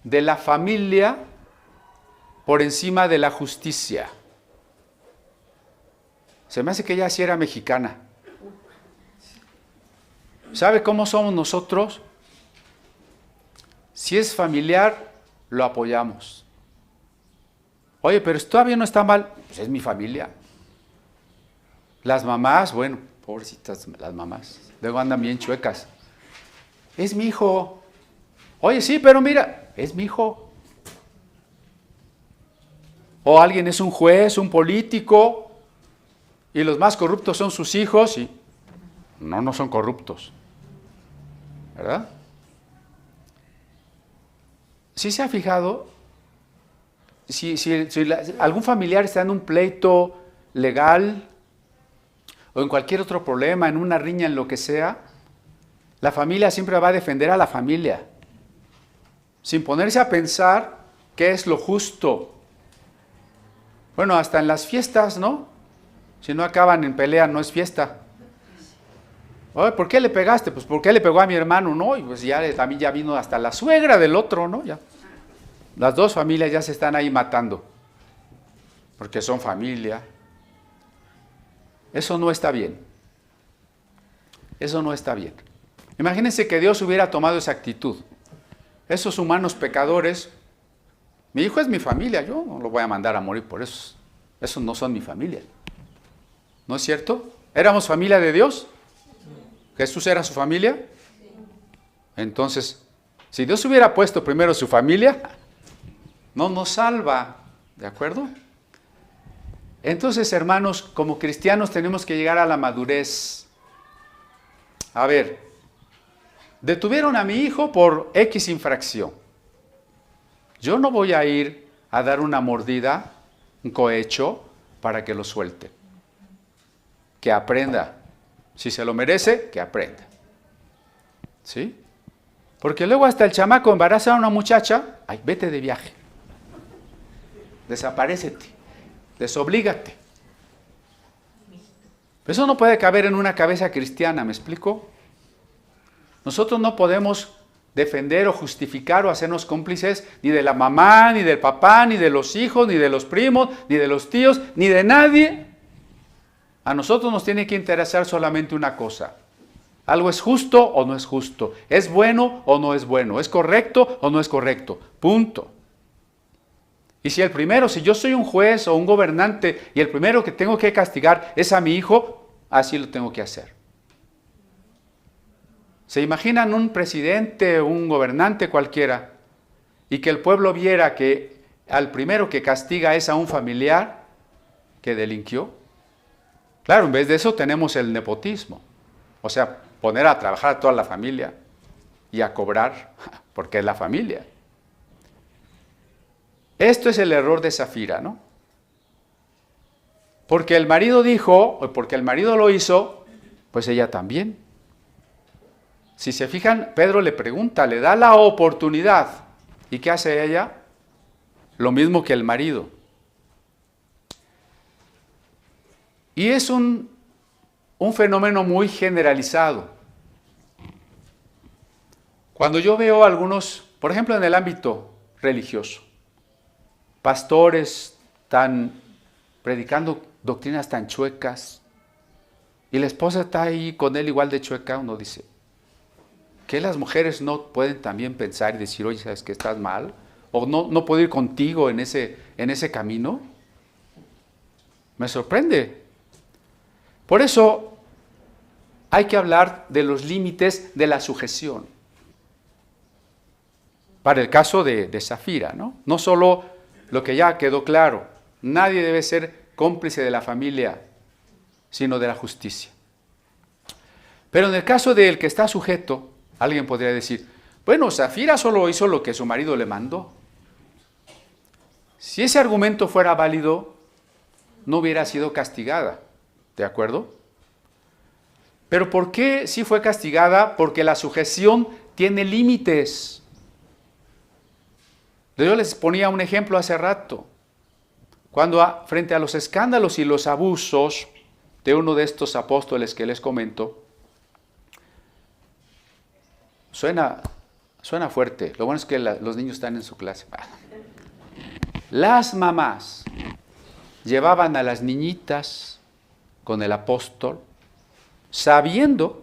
de la familia por encima de la justicia. Se me hace que ella sí era mexicana. ¿Sabe cómo somos nosotros? Si es familiar, lo apoyamos. Oye, pero todavía no está mal. Pues es mi familia. Las mamás, bueno, pobrecitas las mamás, luego andan bien chuecas. Es mi hijo. Oye, sí, pero mira, es mi hijo. O alguien es un juez, un político, y los más corruptos son sus hijos, y No, no son corruptos. ¿Verdad? ¿Sí se ha fijado? Si algún familiar está en un pleito legal o en cualquier otro problema, en una riña, en lo que sea, la familia siempre va a defender a la familia, sin ponerse a pensar qué es lo justo. Bueno, hasta en las fiestas, ¿no? Si no acaban en pelea, no es fiesta. Oye, ¿por qué le pegaste? Pues ¿por qué le pegó a mi hermano? No, y pues también ya vino hasta la suegra del otro, ¿no? Ya. Las dos familias ya se están ahí matando, porque son familia. Eso no está bien. Eso no está bien. Imagínense que Dios hubiera tomado esa actitud. Esos humanos pecadores, mi hijo es mi familia, yo no lo voy a mandar a morir por eso. Esos no son mi familia. ¿No es cierto? ¿Éramos familia de Dios? ¿Jesús era su familia? Entonces, si Dios hubiera puesto primero su familia, no nos salva, ¿de acuerdo? Entonces, hermanos, como cristianos tenemos que llegar a la madurez. A ver, detuvieron a mi hijo por X infracción. Yo no voy a ir a dar una mordida, un cohecho, para que lo suelte. Que aprenda. Si se lo merece, que aprenda. ¿Sí? Porque luego hasta el chamaco embaraza a una muchacha, ay, vete de viaje. Desaparécete. Desoblígate. Eso no puede caber en una cabeza cristiana, ¿me explico? Nosotros no podemos defender o justificar o hacernos cómplices ni de la mamá, ni del papá, ni de los hijos, ni de los primos, ni de los tíos, ni de nadie. A nosotros nos tiene que interesar solamente una cosa. ¿Algo es justo o no es justo? ¿Es bueno o no es bueno? ¿Es correcto o no es correcto? Punto. Y si yo soy un juez o un gobernante y el primero que tengo que castigar es a mi hijo, así lo tengo que hacer. ¿Se imaginan un presidente o un gobernante cualquiera y que el pueblo viera que al primero que castiga es a un familiar que delinquió? Claro, en vez de eso tenemos el nepotismo. O sea, poner a trabajar a toda la familia y a cobrar, porque es la familia. Esto es el error de Zafira, ¿no? Porque el marido dijo, o porque el marido lo hizo, pues ella también. Si se fijan, Pedro le pregunta, le da la oportunidad. ¿Y qué hace ella? Lo mismo que el marido. Y es un fenómeno muy generalizado. Cuando yo veo algunos, por ejemplo en el ámbito religioso, pastores predicando doctrinas tan chuecas, y la esposa está ahí con él igual de chueca, uno dice, ¿que las mujeres no pueden también pensar y decir, oye, ¿sabes que estás mal? ¿O no puedo ir contigo en ese camino? Me sorprende. Por eso hay que hablar de los límites de la sujeción. Para el caso de Zafira, ¿no? No solo lo que ya quedó claro, nadie debe ser cómplice de la familia, sino de la justicia. Pero en el caso del que está sujeto, alguien podría decir, bueno, Zafira solo hizo lo que su marido le mandó. Si ese argumento fuera válido, no hubiera sido castigada, ¿de acuerdo? Pero ¿por qué sí fue castigada? Porque la sujeción tiene límites. Yo les ponía un ejemplo hace rato. Cuando frente a los escándalos y los abusos de uno de estos apóstoles que les comento, suena fuerte. Lo bueno es que los niños están en su clase. Las mamás llevaban a las niñitas con el apóstol, sabiendo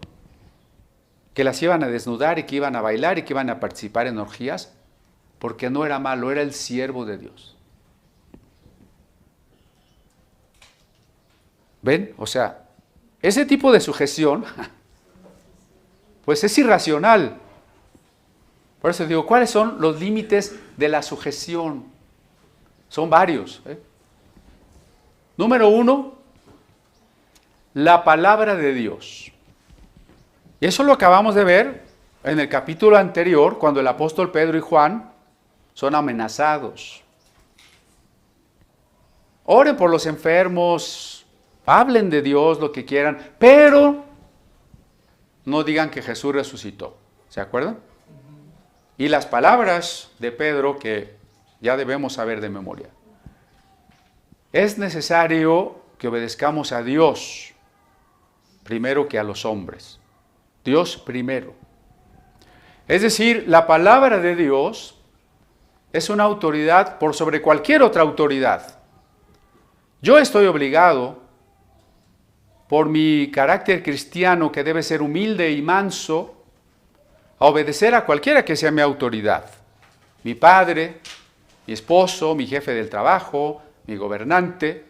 que las iban a desnudar y que iban a bailar y que iban a participar en orgías, porque no era malo, era el siervo de Dios. ¿Ven? O sea, ese tipo de sujeción, pues es irracional. Por eso digo, ¿cuáles son los límites de la sujeción? Son varios. Número 1, la palabra de Dios. Y eso lo acabamos de ver en el capítulo anterior, cuando el apóstol Pedro y Juan son amenazados. Oren por los enfermos, hablen de Dios lo que quieran, pero no digan que Jesús resucitó. ¿Se acuerdan? Y las palabras de Pedro que ya debemos saber de memoria. Es necesario que obedezcamos a Dios primero que a los hombres. Dios primero. Es decir, la palabra de Dios es una autoridad por sobre cualquier otra autoridad. Yo estoy obligado, por mi carácter cristiano que debe ser humilde y manso, a obedecer a cualquiera que sea mi autoridad. Mi padre, mi esposo, mi jefe del trabajo, mi gobernante.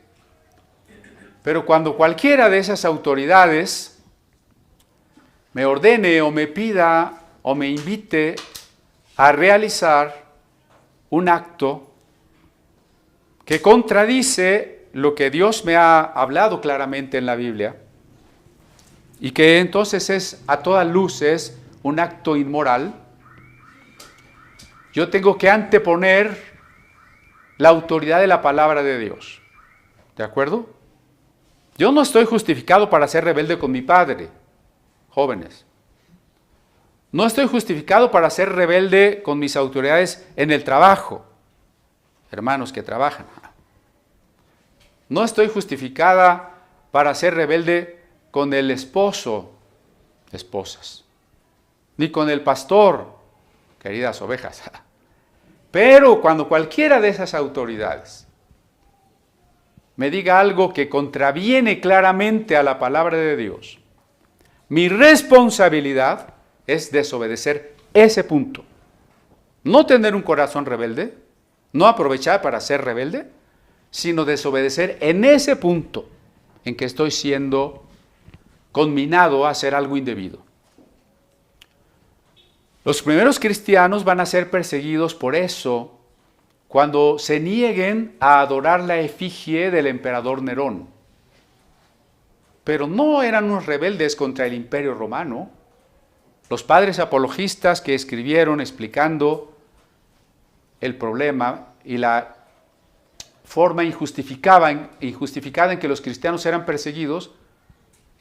Pero cuando cualquiera de esas autoridades me ordene o me pida o me invite a realizar un acto que contradice lo que Dios me ha hablado claramente en la Biblia, y que entonces es a todas luces un acto inmoral, yo tengo que anteponer la autoridad de la palabra de Dios. ¿De acuerdo? Yo no estoy justificado para ser rebelde con mi padre, jóvenes. No estoy justificado para ser rebelde con mis autoridades en el trabajo, hermanos que trabajan. No estoy justificada para ser rebelde con el esposo, esposas, ni con el pastor, queridas ovejas. Pero cuando cualquiera de esas autoridades me diga algo que contraviene claramente a la palabra de Dios, mi responsabilidad es desobedecer ese punto. No tener un corazón rebelde, no aprovechar para ser rebelde, sino desobedecer en ese punto en que estoy siendo conminado a hacer algo indebido. Los primeros cristianos van a ser perseguidos por eso cuando se nieguen a adorar la efigie del emperador Nerón. Pero no eran unos rebeldes contra el imperio romano. Los padres apologistas que escribieron explicando el problema y la forma injustificada en que los cristianos eran perseguidos,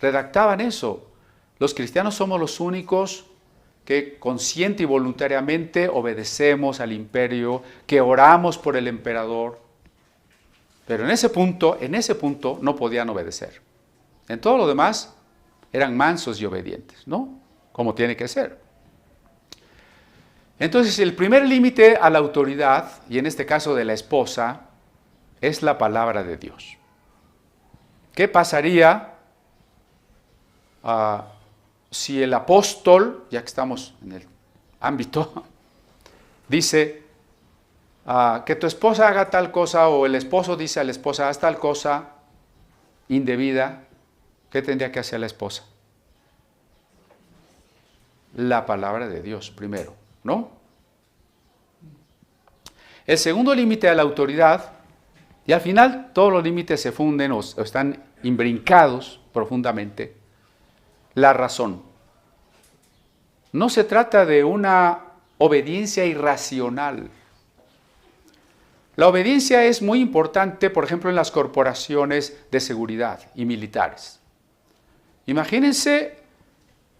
redactaban eso. Los cristianos somos los únicos que consciente y voluntariamente obedecemos al imperio, que oramos por el emperador. Pero en ese punto no podían obedecer. En todo lo demás eran mansos y obedientes, ¿no? Como tiene que ser. Entonces, el primer límite a la autoridad, y en este caso de la esposa, es la palabra de Dios. ¿Qué pasaría si el apóstol, ya que estamos en el ámbito, dice que tu esposa haga tal cosa, o el esposo dice a la esposa, haz tal cosa indebida? ¿Qué tendría que hacer la esposa? La palabra de Dios primero, ¿no? El segundo límite a la autoridad, y al final todos los límites se funden o están imbrincados profundamente, la razón. No se trata de una obediencia irracional. La obediencia es muy importante, por ejemplo, en las corporaciones de seguridad y militares. Imagínense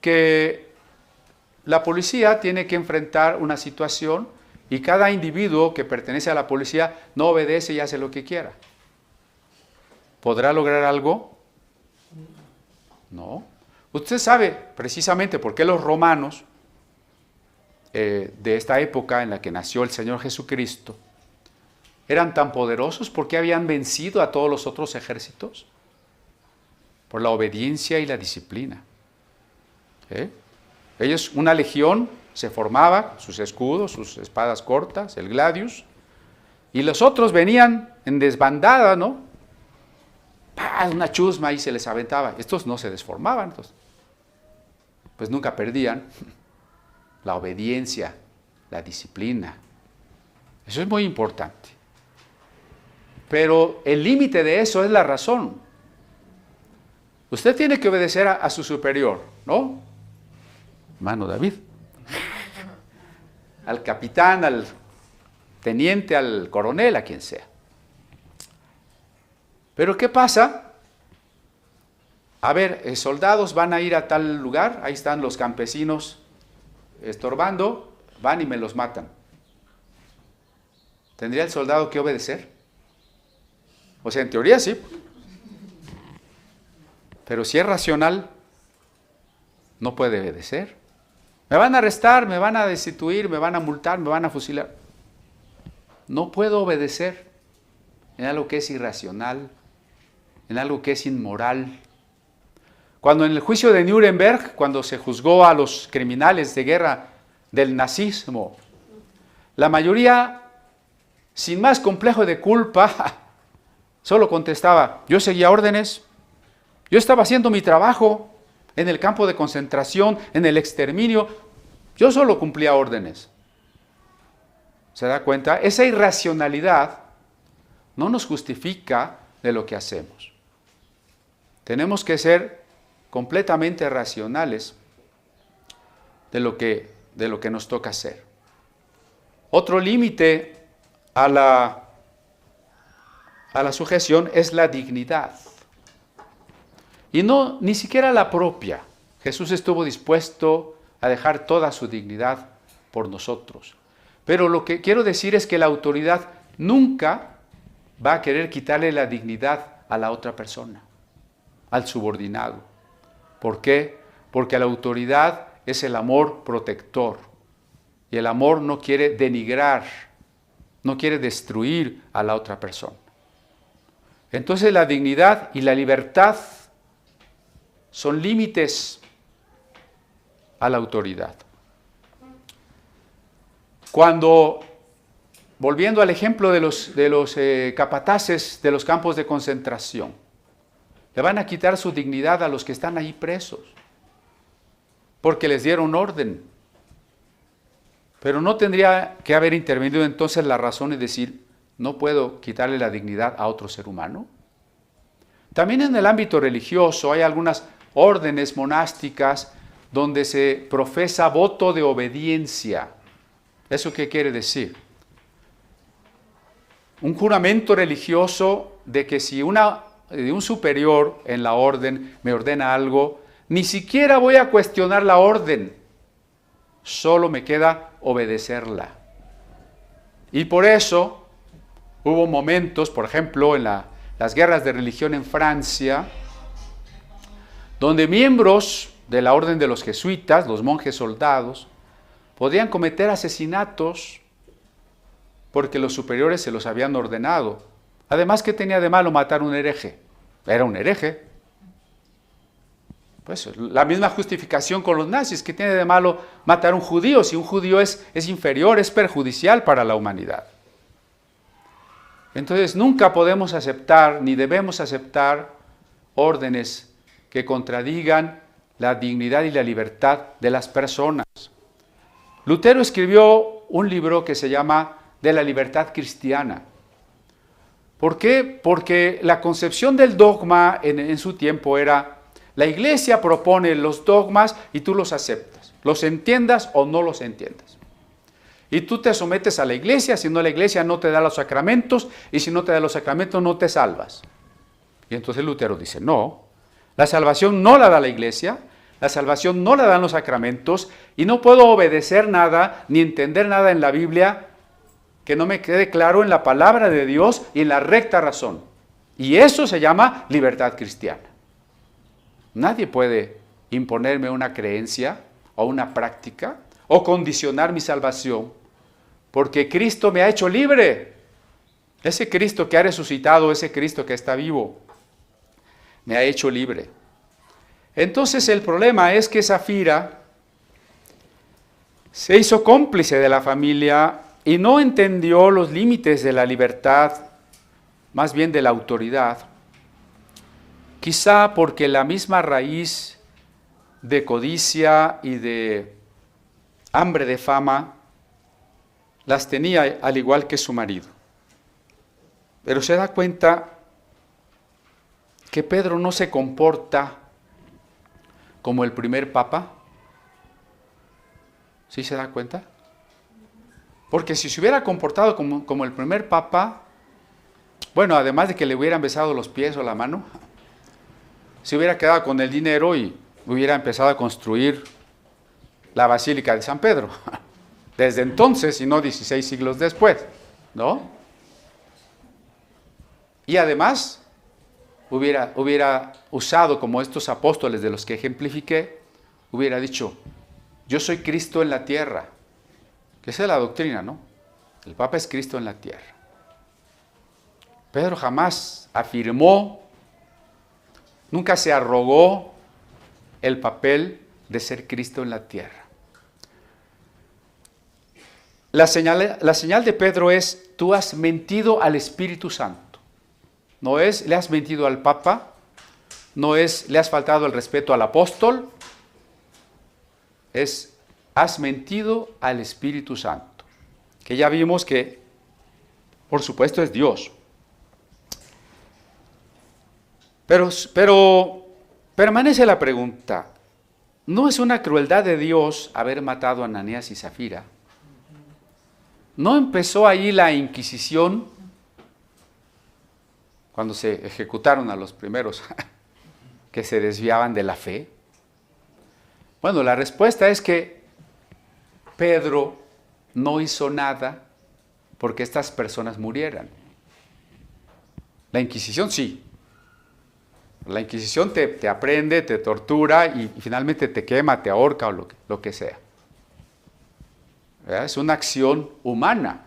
que la policía tiene que enfrentar una situación y cada individuo que pertenece a la policía no obedece y hace lo que quiera. ¿Podrá lograr algo? No. Usted sabe precisamente por qué los romanos de esta época en la que nació el Señor Jesucristo eran tan poderosos, porque habían vencido a todos los otros ejércitos por la obediencia y la disciplina. Ellos, una legión se formaba, sus escudos, sus espadas cortas, el gladius, y los otros venían en desbandada, ¿no? ¡Pah! Una chusma y se les aventaba. Estos no se desformaban, entonces, pues nunca perdían. La obediencia, la disciplina. Eso es muy importante. Pero el límite de eso es la razón. Usted tiene que obedecer a su superior, ¿no? hermano David. Al capitán, al teniente, al coronel, a quien sea. Pero ¿qué pasa? A ver, soldados van a ir a tal lugar, ahí están los campesinos estorbando, van y me los matan. ¿Tendría el soldado que obedecer? O sea, en teoría sí. Pero si es racional, no puede obedecer. Me van a arrestar, me van a destituir, me van a multar, me van a fusilar. No puedo obedecer en algo que es irracional, en algo que es inmoral. Cuando en el juicio de Nuremberg, cuando se juzgó a los criminales de guerra del nazismo, la mayoría, sin más complejo de culpa, solo contestaba: yo seguía órdenes, yo estaba haciendo mi trabajo en el campo de concentración, en el exterminio, yo solo cumplía órdenes. ¿Se da cuenta? Esa irracionalidad no nos justifica de lo que hacemos. Tenemos que ser completamente racionales de lo que nos toca hacer. Otro límite a la sujeción es la dignidad. Y no, ni siquiera la propia. Jesús estuvo dispuesto a dejar toda su dignidad por nosotros. Pero lo que quiero decir es que la autoridad nunca va a querer quitarle la dignidad a la otra persona, al subordinado. ¿Por qué? Porque la autoridad es el amor protector. Y el amor no quiere denigrar, no quiere destruir a la otra persona. Entonces la dignidad y la libertad son límites a la autoridad. Cuando, volviendo al ejemplo de los capataces de los campos de concentración, le van a quitar su dignidad a los que están ahí presos, porque les dieron orden. Pero no tendría que haber intervenido entonces la razón y decir: no puedo quitarle la dignidad a otro ser humano. También en el ámbito religioso hay algunas órdenes monásticas donde se profesa voto de obediencia. ¿Eso qué quiere decir? Un juramento religioso de que si un superior en la orden me ordena algo, ni siquiera voy a cuestionar la orden, solo me queda obedecerla. Y por eso hubo momentos, por ejemplo, en las guerras de religión en Francia, donde miembros de la orden de los jesuitas, los monjes soldados, podían cometer asesinatos porque los superiores se los habían ordenado. Además, ¿qué tenía de malo matar a un hereje? Era un hereje. Pues la misma justificación con los nazis. ¿Qué tiene de malo matar a un judío? Si un judío es inferior, es perjudicial para la humanidad. Entonces, nunca podemos aceptar, ni debemos aceptar órdenes que contradigan la dignidad y la libertad de las personas. Lutero escribió un libro que se llama De la libertad cristiana. ¿Por qué? Porque la concepción del dogma en su tiempo era: la iglesia propone los dogmas y tú los aceptas, los entiendas o no los entiendas. Y tú te sometes a la iglesia, si no la iglesia no te da los sacramentos, y si no te da los sacramentos no te salvas. Y entonces Lutero dice: no, la salvación no la da la iglesia, la salvación no la dan los sacramentos, y no puedo obedecer nada ni entender nada en la Biblia que no me quede claro en la palabra de Dios y en la recta razón. Y eso se llama libertad cristiana. Nadie puede imponerme una creencia o una práctica o condicionar mi salvación, porque Cristo me ha hecho libre. Ese Cristo que ha resucitado, ese Cristo que está vivo, me ha hecho libre. Entonces el problema es que Safira se hizo cómplice de la familia y no entendió los límites de la libertad, más bien de la autoridad, quizá porque la misma raíz de codicia y de hambre de fama las tenía al igual que su marido. Pero se da cuenta que Pedro no se comporta como el primer papa, ¿Sí se da cuenta? Porque si se hubiera comportado como el primer papa, bueno, además de que le hubieran besado los pies o la mano, se hubiera quedado con el dinero y hubiera empezado a construir la Basílica de San Pedro. Desde entonces, y no 16 siglos después, ¿no? Y además, hubiera usado, como estos apóstoles de los que ejemplifiqué, hubiera dicho, yo soy Cristo en la tierra, que esa es la doctrina, ¿no? El Papa es Cristo en la tierra. Pedro jamás afirmó, nunca se arrogó el papel de ser Cristo en la tierra. La señal de Pedro es, tú has mentido al Espíritu Santo. No es, le has mentido al Papa, no es, le has faltado el respeto al apóstol, es, has mentido al Espíritu Santo. Que ya vimos que, por supuesto, es Dios. Pero permanece la pregunta, ¿no es una crueldad de Dios haber matado a Ananías y Zafira? ¿No empezó ahí la Inquisición cuando se ejecutaron a los primeros que se desviaban de la fe? Bueno, la respuesta es que Pedro no hizo nada porque estas personas murieran. La Inquisición sí. La Inquisición te aprende, te tortura y finalmente te quema, te ahorca o lo que sea. ¿Verdad? Es una acción humana.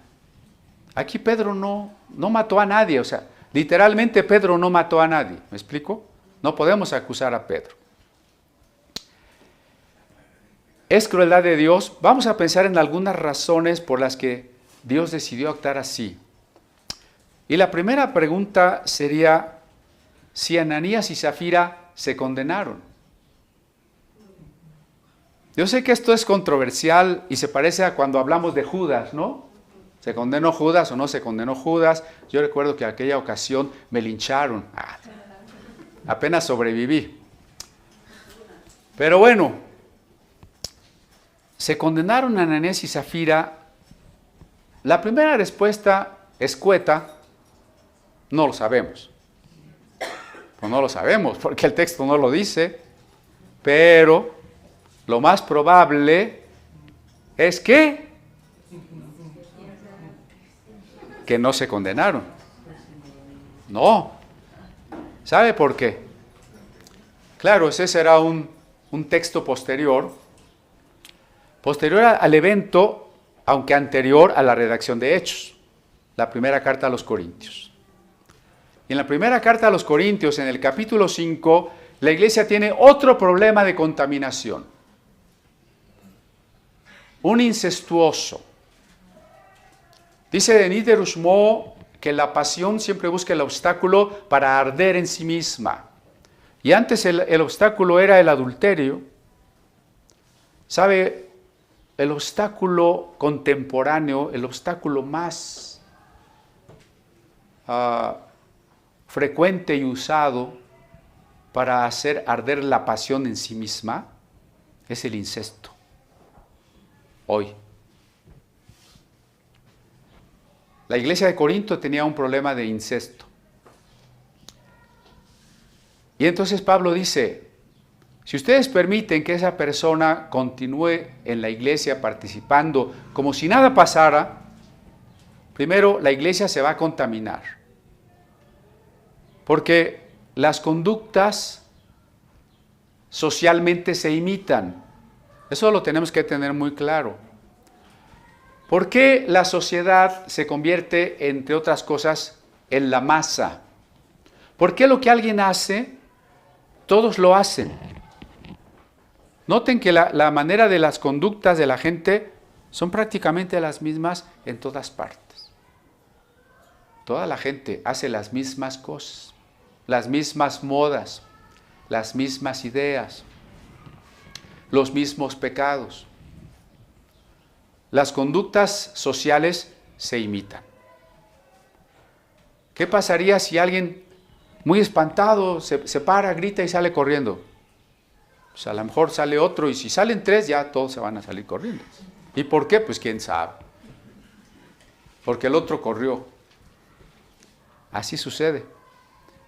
Aquí Pedro no mató a nadie, o sea, literalmente Pedro no mató a nadie, ¿me explico? No podemos acusar a Pedro. ¿Es crueldad de Dios? Vamos a pensar en algunas razones por las que Dios decidió actuar así. Y la primera pregunta sería si Ananías y Zafira se condenaron. Yo sé que esto es controversial y se parece a cuando hablamos de Judas, ¿no? ¿Se condenó Judas o no se condenó Judas? Yo recuerdo que en aquella ocasión me lincharon. Apenas sobreviví. Pero bueno, ¿se condenaron a Ananías y Zafira? La primera respuesta escueta, no lo sabemos. Pues no lo sabemos porque el texto no lo dice, pero lo más probable es que no se condenaron. No. ¿Sabe por qué? Claro, ese será un texto posterior al evento, aunque anterior a la redacción de Hechos, la primera carta a los Corintios. Y en la primera carta a los Corintios, en el capítulo 5, la iglesia tiene otro problema de contaminación. Un incestuoso. Dice Denis de Rougemont que la pasión siempre busca el obstáculo para arder en sí misma. Y antes el obstáculo era el adulterio. ¿Sabe? El obstáculo contemporáneo, el obstáculo más frecuente y usado para hacer arder la pasión en sí misma es el incesto. Hoy. La iglesia de Corinto tenía un problema de incesto. Y entonces Pablo dice, si ustedes permiten que esa persona continúe en la iglesia participando como si nada pasara, primero la iglesia se va a contaminar. Porque las conductas socialmente se imitan. Eso lo tenemos que tener muy claro. ¿Por qué la sociedad se convierte, entre otras cosas, en la masa? ¿Por qué lo que alguien hace, todos lo hacen? Noten que la manera de las conductas de la gente son prácticamente las mismas en todas partes. Toda la gente hace las mismas cosas, las mismas modas, las mismas ideas, los mismos pecados. Las conductas sociales se imitan. ¿Qué pasaría si alguien muy espantado se para, grita y sale corriendo? Pues a lo mejor sale otro y si salen tres ya todos se van a salir corriendo. ¿Y por qué? Pues quién sabe. Porque el otro corrió. Así sucede.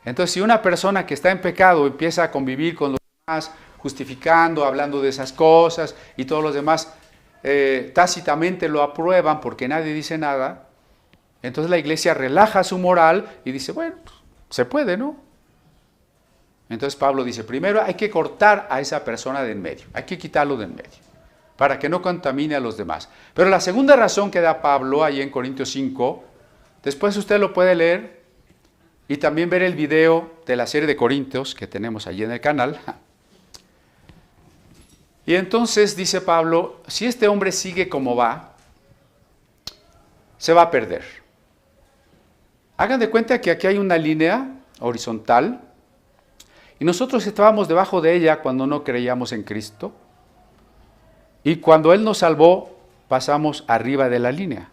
Entonces, si una persona que está en pecado empieza a convivir con los demás, justificando, hablando de esas cosas, y todos los demás tácitamente lo aprueban porque nadie dice nada, entonces la iglesia relaja su moral y dice, bueno, se puede, ¿no? Entonces Pablo dice, primero hay que cortar a esa persona de en medio, hay que quitarlo de en medio, para que no contamine a los demás. Pero la segunda razón que da Pablo ahí en Corintios 5, después usted lo puede leer y también ver el video de la serie de Corintios que tenemos allí en el canal. Y entonces dice Pablo, si este hombre sigue como va, se va a perder. Hagan de cuenta que aquí hay una línea horizontal y nosotros estábamos debajo de ella cuando no creíamos en Cristo. Y cuando Él nos salvó, pasamos arriba de la línea.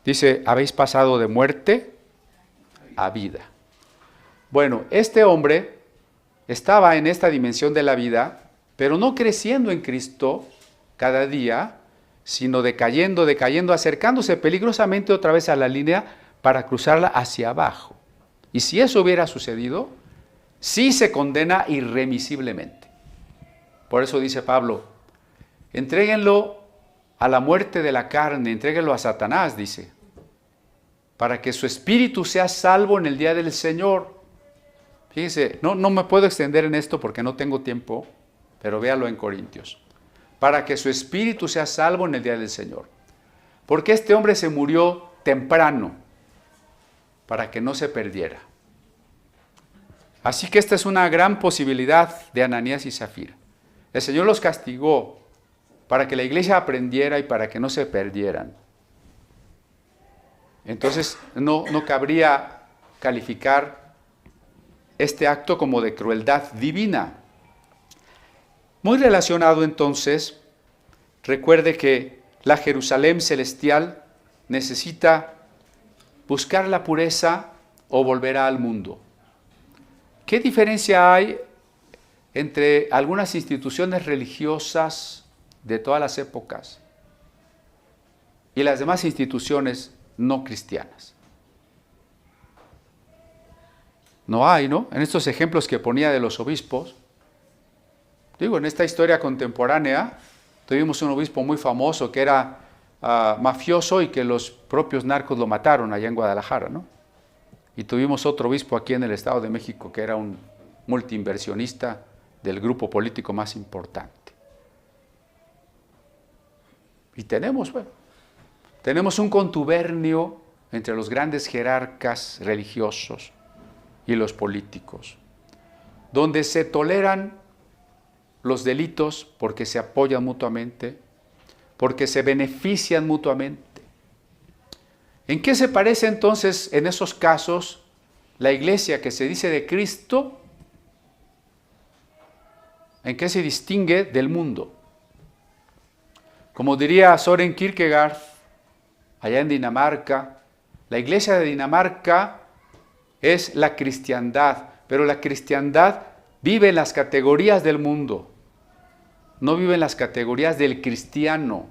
Dice, habéis pasado de muerte a vida. Bueno, este hombre estaba en esta dimensión de la vida, pero no creciendo en Cristo cada día, sino decayendo, acercándose peligrosamente otra vez a la línea para cruzarla hacia abajo. Y si eso hubiera sucedido, sí se condena irremisiblemente. Por eso dice Pablo, entréguenlo a la muerte de la carne, entréguenlo a Satanás, dice, para que su espíritu sea salvo en el día del Señor. Fíjense, no me puedo extender en esto porque no tengo tiempo, pero véalo en Corintios. Para que su espíritu sea salvo en el día del Señor. Porque este hombre se murió temprano, para que no se perdiera. Así que esta es una gran posibilidad de Ananías y Zafira. El Señor los castigó para que la iglesia aprendiera y para que no se perdieran. Entonces no cabría calificar este acto como de crueldad divina. Muy relacionado entonces, recuerde que la Jerusalén celestial necesita buscar la pureza o volverá al mundo. ¿Qué diferencia hay entre algunas instituciones religiosas de todas las épocas y las demás instituciones no cristianas? No hay, ¿no? En estos ejemplos que ponía de los obispos, digo, en esta historia contemporánea, tuvimos un obispo muy famoso que era mafioso y que los propios narcos lo mataron allá en Guadalajara, ¿no? Y tuvimos otro obispo aquí en el Estado de México que era un multiinversionista del grupo político más importante. Y tenemos un contubernio entre los grandes jerarcas religiosos y los políticos, donde se toleran los delitos porque se apoyan mutuamente, porque se benefician mutuamente. ¿En qué se parece entonces en esos casos la iglesia que se dice de Cristo? ¿En qué se distingue del mundo? Como diría Søren Kierkegaard, allá en Dinamarca, la iglesia de Dinamarca es la cristiandad, pero la cristiandad vive en las categorías del mundo, no vive en las categorías del cristiano.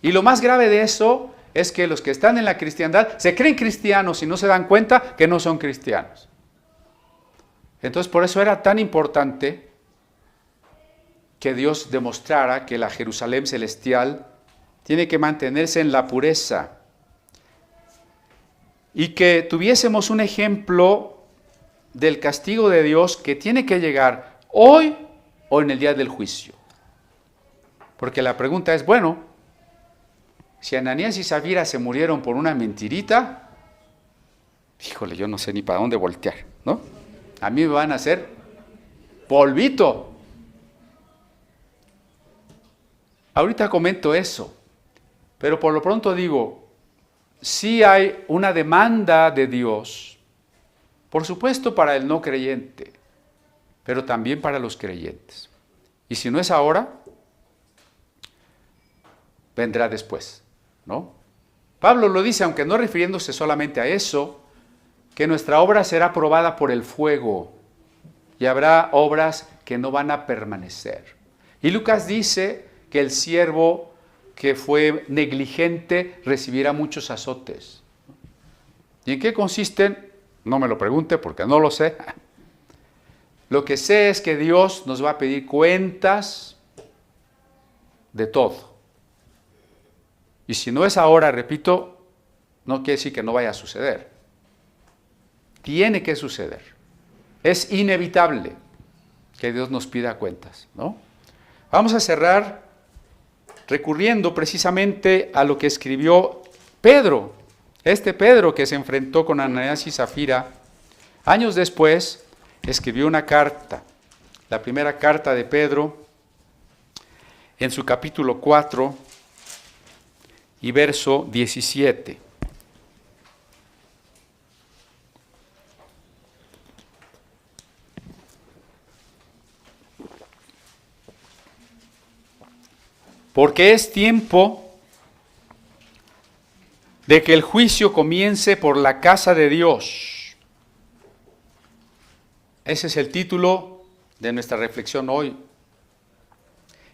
Y lo más grave de eso es que los que están en la cristiandad se creen cristianos y no se dan cuenta que no son cristianos. Entonces por eso era tan importante que Dios demostrara que la Jerusalén celestial tiene que mantenerse en la pureza y que tuviésemos un ejemplo del castigo de Dios que tiene que llegar hoy o en el día del juicio. Porque la pregunta es, bueno, si Ananías y Zafira se murieron por una mentirita, híjole, yo no sé ni para dónde voltear, ¿no? A mí me van a hacer polvito. Ahorita comento eso, pero por lo pronto digo, sí hay una demanda de Dios, por supuesto para el no creyente, pero también para los creyentes. Y si no es ahora, vendrá después, ¿no? Pablo lo dice, aunque no refiriéndose solamente a eso, que nuestra obra será probada por el fuego y habrá obras que no van a permanecer. Y Lucas dice que el siervo que fue negligente recibiera muchos azotes. ¿Y en qué consisten? No me lo pregunte porque no lo sé. Lo que sé es que Dios nos va a pedir cuentas de todo. Y si no es ahora, repito, no quiere decir que no vaya a suceder. Tiene que suceder. Es inevitable que Dios nos pida cuentas, ¿no? Vamos a cerrar recurriendo precisamente a lo que escribió Pedro. Este Pedro que se enfrentó con Ananías y Zafira, años después escribió una carta, la primera carta de Pedro, en su capítulo 4 y verso 17. Porque es tiempo de que el juicio comience por la casa de Dios. Ese es el título de nuestra reflexión hoy.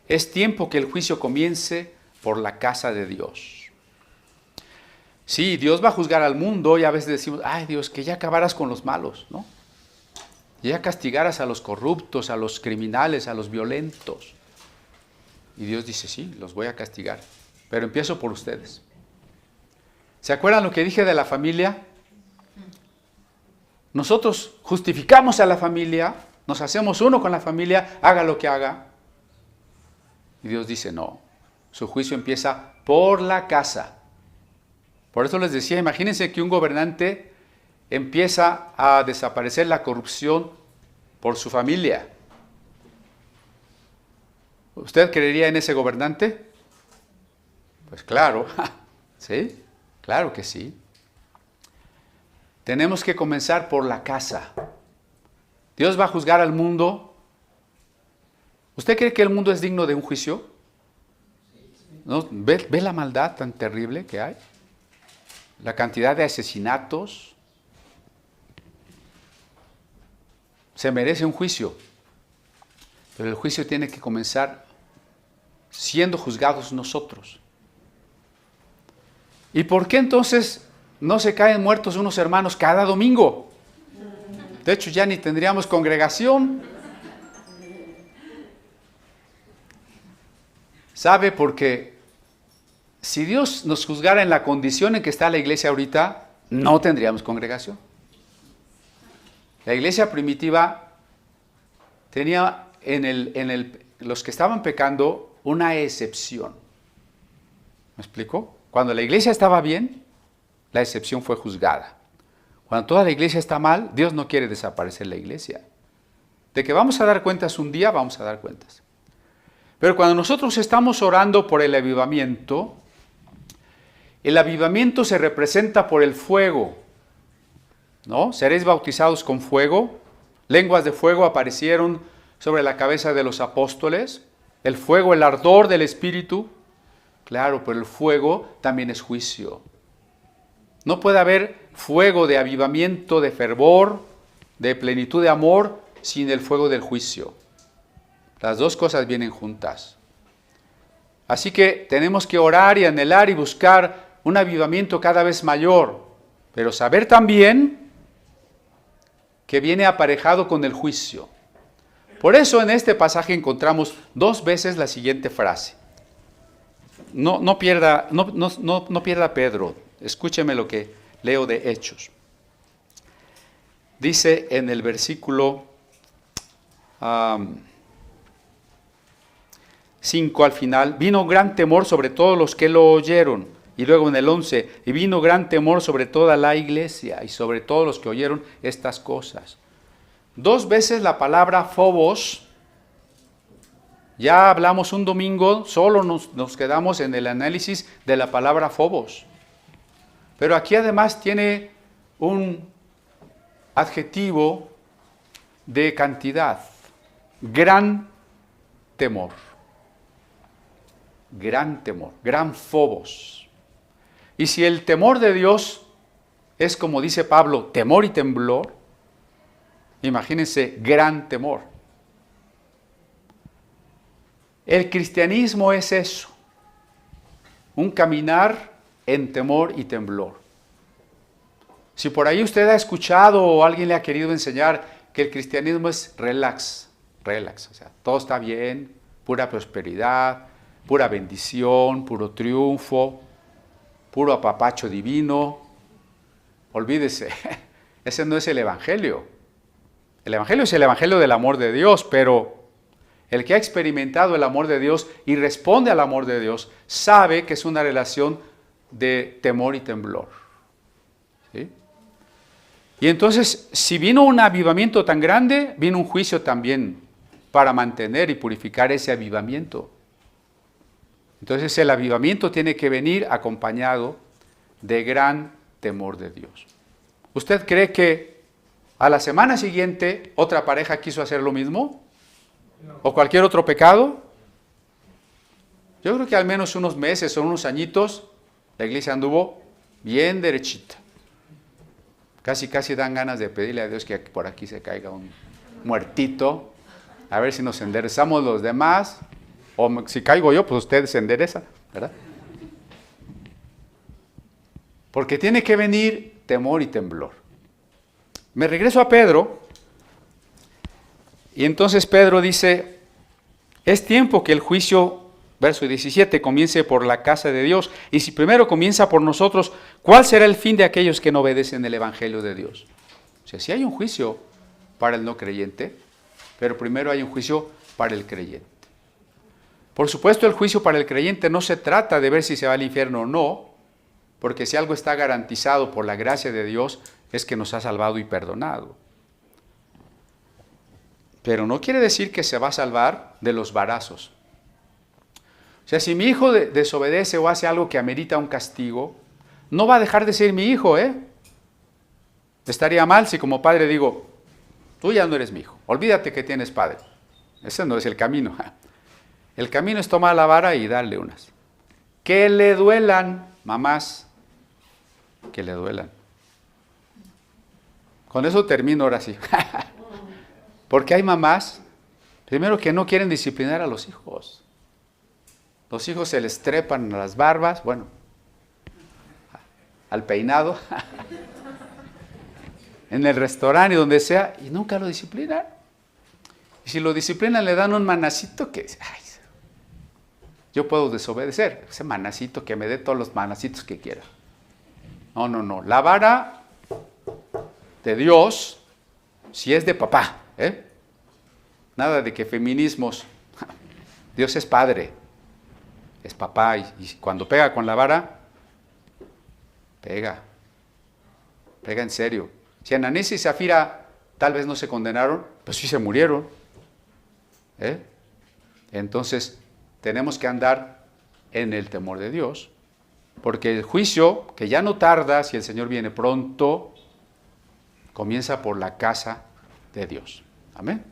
Es tiempo que el juicio comience por la casa de Dios. Sí, Dios va a juzgar al mundo y a veces decimos, ay Dios, que ya acabaras con los malos, ¿no? Ya castigaras a los corruptos, a los criminales, a los violentos. Y Dios dice, sí, los voy a castigar, pero empiezo por ustedes. ¿Se acuerdan lo que dije de la familia? Nosotros justificamos a la familia, nos hacemos uno con la familia, haga lo que haga. Y Dios dice, no, su juicio empieza por la casa. Por eso les decía, imagínense que un gobernante empieza a desaparecer la corrupción por su familia. ¿Usted creería en ese gobernante? Pues claro, ¿sí? Claro que sí. Tenemos que comenzar por la casa. Dios va a juzgar al mundo. ¿Usted cree que el mundo es digno de un juicio? ¿No? ¿Ve la maldad tan terrible que hay? La cantidad de asesinatos. Se merece un juicio. Pero el juicio tiene que comenzar siendo juzgados nosotros. ¿Y por qué entonces no se caen muertos unos hermanos cada domingo? De hecho, ya ni tendríamos congregación. ¿Sabe? Porque si Dios nos juzgara en la condición en que está la iglesia ahorita, no tendríamos congregación. La iglesia primitiva tenía los que estaban pecando una excepción. ¿Me explico? Cuando la iglesia estaba bien, la excepción fue juzgada. Cuando toda la iglesia está mal, Dios no quiere desaparecer la iglesia. De que vamos a dar cuentas un día, vamos a dar cuentas. Pero cuando nosotros estamos orando por el avivamiento se representa por el fuego, ¿no? Seréis bautizados con fuego. Lenguas de fuego aparecieron sobre la cabeza de los apóstoles. El fuego, el ardor del Espíritu. Claro, pero el fuego también es juicio. No puede haber fuego de avivamiento, de fervor, de plenitud de amor, sin el fuego del juicio. Las dos cosas vienen juntas. Así que tenemos que orar y anhelar y buscar un avivamiento cada vez mayor, pero saber también que viene aparejado con el juicio. Por eso en este pasaje encontramos 2 veces la siguiente frase. No pierda Pedro, escúcheme lo que leo de Hechos. Dice en el versículo 5 al final, vino gran temor sobre todos los que lo oyeron. Y luego en el 11, y vino gran temor sobre toda la iglesia y sobre todos los que oyeron estas cosas. 2 veces la palabra phobos. Ya hablamos un domingo, solo nos quedamos en el análisis de la palabra phobos. Pero aquí además tiene un adjetivo de cantidad. Gran temor. Gran temor, gran phobos. Y si el temor de Dios es, como dice Pablo, temor y temblor, imagínense, gran temor. El cristianismo es eso. un caminar en temor y temblor. Si por ahí usted ha escuchado o alguien le ha querido enseñar que el cristianismo es relax, o sea, todo está bien, pura prosperidad, pura bendición, puro triunfo, puro apapacho divino, olvídese, ese no es el Evangelio. El Evangelio es el Evangelio del amor de Dios, pero el que ha experimentado el amor de Dios y responde al amor de Dios, sabe que es una relación de temor y temblor. ¿Sí? Y entonces, si vino un avivamiento tan grande, vino un juicio también para mantener y purificar ese avivamiento. Entonces, el avivamiento tiene que venir acompañado de gran temor de Dios. ¿Usted cree que a la semana siguiente otra pareja quiso hacer lo mismo? ¿O cualquier otro pecado? Yo creo que al menos unos meses o unos añitos la iglesia anduvo bien derechita. Casi dan ganas de pedirle a Dios que por aquí se caiga un muertito, a ver si nos enderezamos los demás, o si caigo yo, pues usted se endereza, ¿verdad? Porque tiene que venir temor y temblor. Me regreso a Pedro, y entonces Pedro dice, es tiempo que el juicio, verso 17, comience por la casa de Dios. Y si primero comienza por nosotros, ¿cuál será el fin de aquellos que no obedecen el Evangelio de Dios? O sea, sí hay un juicio para el no creyente, pero primero hay un juicio para el creyente. Por supuesto, el juicio para el creyente no se trata de ver si se va al infierno o no, porque si algo está garantizado por la gracia de Dios, es que nos ha salvado y perdonado. Pero no quiere decir que se va a salvar de los varazos. O sea, si mi hijo desobedece o hace algo que amerita un castigo, no va a dejar de ser mi hijo, ¿eh? Estaría mal si como padre digo, tú ya no eres mi hijo, olvídate que tienes padre. Ese no es el camino. El camino es tomar la vara y darle unas. Que le duelan, mamás, que le duelan. Con eso termino ahora sí. Porque hay mamás, primero, que no quieren disciplinar a los hijos. Los hijos se les trepan a las barbas, bueno, al peinado, en el restaurante y donde sea, y nunca lo disciplinan. Y si lo disciplinan, le dan un manacito que, ay, yo puedo desobedecer, ese manacito que me dé todos los manacitos que quiera. No, la vara de Dios, si es de papá, nada de que feminismos, Dios es padre, es papá, y cuando pega con la vara, pega en serio. Si Ananías y Zafira tal vez no se condenaron, pues sí se murieron. Entonces, tenemos que andar en el temor de Dios, porque el juicio, que ya no tarda, si el Señor viene pronto, comienza por la casa de Dios. Amén.